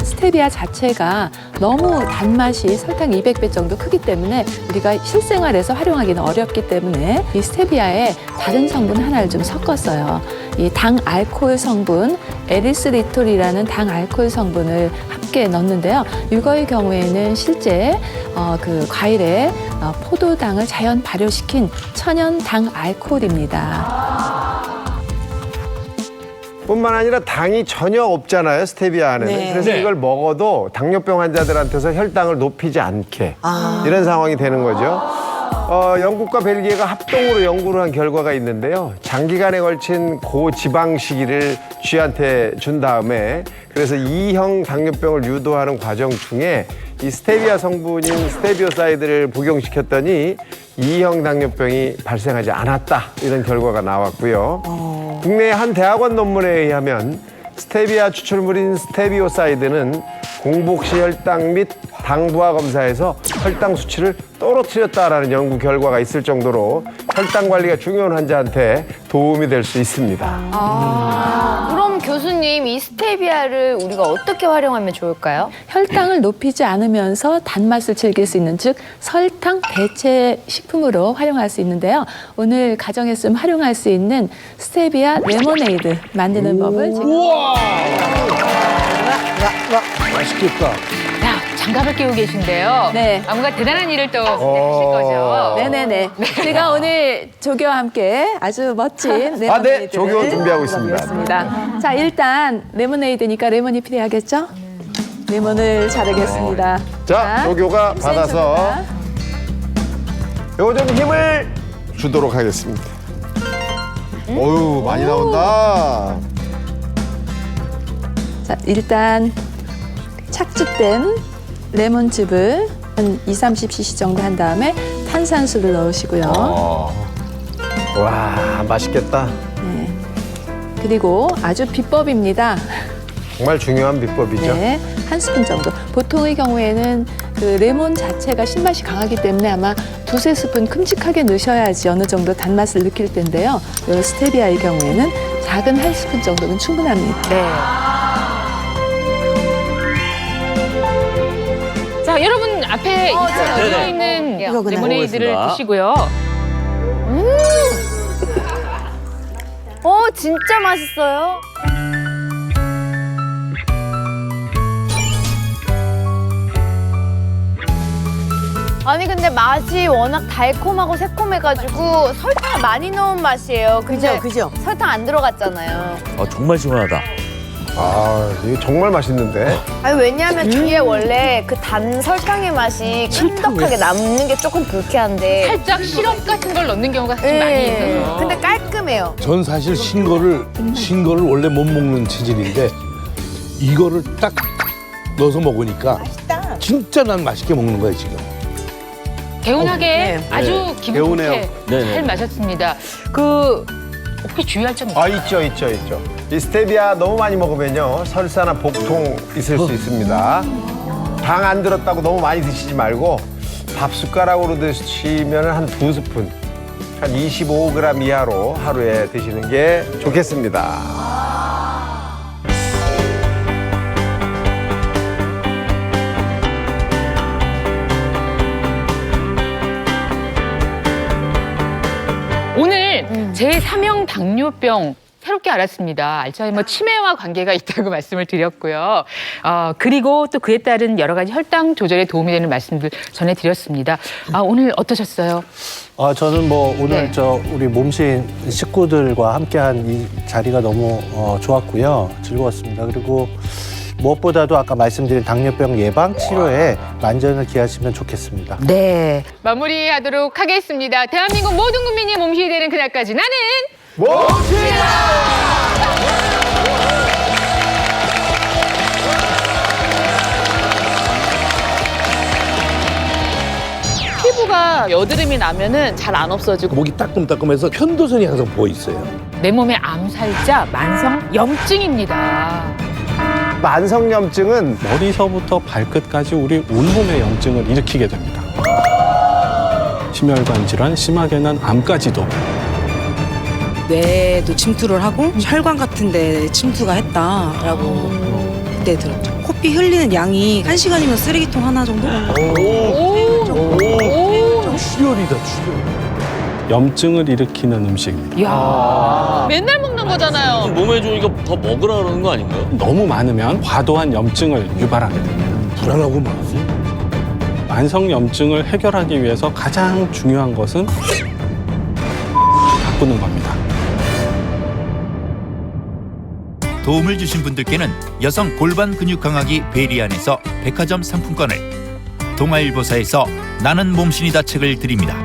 스테비아 자체가 너무 단맛이 설탕 200배 정도 크기 때문에 우리가 실생활에서 활용하기는 어렵기 때문에 이 스테비아에 다른 성분 하나를 좀 섞었어요. 이 당 알코올 성분, 에리스리톨이라는 당 알코올 성분을 함께 넣는데요. 이거의 경우에는 실제 그 과일에 포도당을 자연 발효시킨 천연 당 알코올입니다. 뿐만 아니라 당이 전혀 없잖아요, 스테비아 안에는. 네. 그래서 이걸 먹어도 당뇨병 환자들한테서 혈당을 높이지 않게 이런 상황이 되는 거죠. 영국과 벨기에가 합동으로 연구를 한 결과가 있는데요. 장기간에 걸친 고지방 식이를 쥐한테 준 다음에 그래서 2형 당뇨병을 유도하는 과정 중에 이 스테비아 성분인 스테비오사이드를 복용시켰더니 2형 당뇨병이 발생하지 않았다, 이런 결과가 나왔고요. 국내 한 대학원 논문에 의하면 스테비아 추출물인 스테비오사이드는 공복 시 혈당 및 당 부하 검사에서 혈당 수치를 떨어뜨렸다라는 연구 결과가 있을 정도로 혈당 관리가 중요한 환자한테 도움이 될 수 있습니다. 그럼 교수님, 이 스테비아를 우리가 어떻게 활용하면 좋을까요? 혈당을 높이지 않으면서 단맛을 즐길 수 있는, 즉 설탕 대체 식품으로 활용할 수 있는데요. 오늘 가정에서 활용할 수 있는 스테비아 레모네이드 만드는 법을 지금 맛있겠다. 야, 장갑을 끼고 계신데요. 네. 뭔가 대단한 일을 또 하실 거죠. 네네네. 제가 오늘 조교와 함께 아주 멋진 레모네이드를 네. 조교 준비하고 있습니다. 만들어보겠습니다. 자, 일단 레모네이드니까 레몬이 필요하겠죠? 레몬을 자르겠습니다. 자, 조교가 받아서 요거 좀 힘을 주도록 하겠습니다. 어유, 많이 나온다. 자, 일단 착즙된 레몬즙을 한 20-30cc 정도 한 다음에 탄산수를 넣으시고요. 와, 맛있겠다. 네. 그리고 아주 비법입니다. 정말 중요한 비법이죠. 네, 한 스푼 정도. 보통의 경우에는 그 레몬 자체가 신맛이 강하기 때문에 아마 2-3스푼 큼직하게 넣으셔야지 어느 정도 단맛을 느낄 텐데요. 이 스테비아의 경우에는 작은 한 스푼 정도면 충분합니다. 네. 자, 여러분 앞에 들어 있는 이거 그냥 레모네이드를 먹어보겠습니다. 드시고요. 진짜 맛있어요. 아니 근데 맛이 워낙 달콤하고 새콤해가지고 설탕을 많이 넣은 맛이에요. 근데 그죠? 설탕 안 들어갔잖아요. 정말 시원하다. 아, 이게 정말 맛있는데. 아니 왜냐하면 뒤에 원래 그 단 설탕의 맛이 끈덕하게 남는 게 조금 불쾌한데. 살짝 시럽 같은 걸 넣는 경우가 사실 많이 예. 있어서. 근데 깔끔해요. 전 사실 신 거를 원래 못 먹는 체질인데 이거를 딱 넣어서 먹으니까 진짜 난 맛있게 먹는 거야 지금. 개운하게 아주 기분 개운해요. 좋게 네. 잘 마셨습니다. 그 혹시 주의할 점 있어요? 아, 있죠. 이 스테비아 너무 많이 먹으면요. 설사나 복통 있을 수 있습니다. 당 안 들었다고 너무 많이 드시지 말고 밥 숟가락으로 드시면 한 2스푼, 한 25g 이하로 하루에 드시는 게 좋겠습니다. 오늘 제3형 당뇨병 새롭게 알았습니다. 알츠하이머 치매와 관계가 있다고 말씀을 드렸고요. 그리고 또 그에 따른 여러 가지 혈당 조절에 도움이 되는 말씀들 전해드렸습니다. 오늘 어떠셨어요? 저는 뭐 오늘 네. 우리 몸신 식구들과 함께한 이 자리가 너무 좋았고요. 즐거웠습니다. 그리고 무엇보다도 아까 말씀드린 당뇨병 예방 치료에 만전을 기하시면 좋겠습니다. 네. 마무리하도록 하겠습니다. 대한민국 모든 국민이 몸신이 되는 그날까지 나는 피부가 여드름이 나면은 잘 안 없어지고 목이 따끔따끔해서 편도선이 항상 부어 있어요. 내 몸의 암살자 만성 염증입니다. 만성염증은 머리서부터 발끝까지 우리 온몸의 염증을 일으키게 됩니다. 심혈관 질환, 심하게는 암까지도. 뇌에도 침투를 하고 혈관 같은 데 침투가 했다라고 그때 들었죠. 코피 흘리는 양이 1시간이면 쓰레기통 하나 정도? 출혈이다, 출혈. 염증을 일으키는 음식입니다. 맨날 먹는 거잖아요. 몸에 좋으니까 더 먹으라 그러는 거 아닌가요? 너무 많으면 과도한 염증을 유발하게 됩니다. 불안하구만. 만성 염증을 해결하기 위해서 가장 중요한 것은 바꾸는 겁니다. 도움을 주신 분들께는 여성 골반 근육 강하기 베리안에서 백화점 상품권을, 동아일보사에서 나는 몸신이다 책을 드립니다.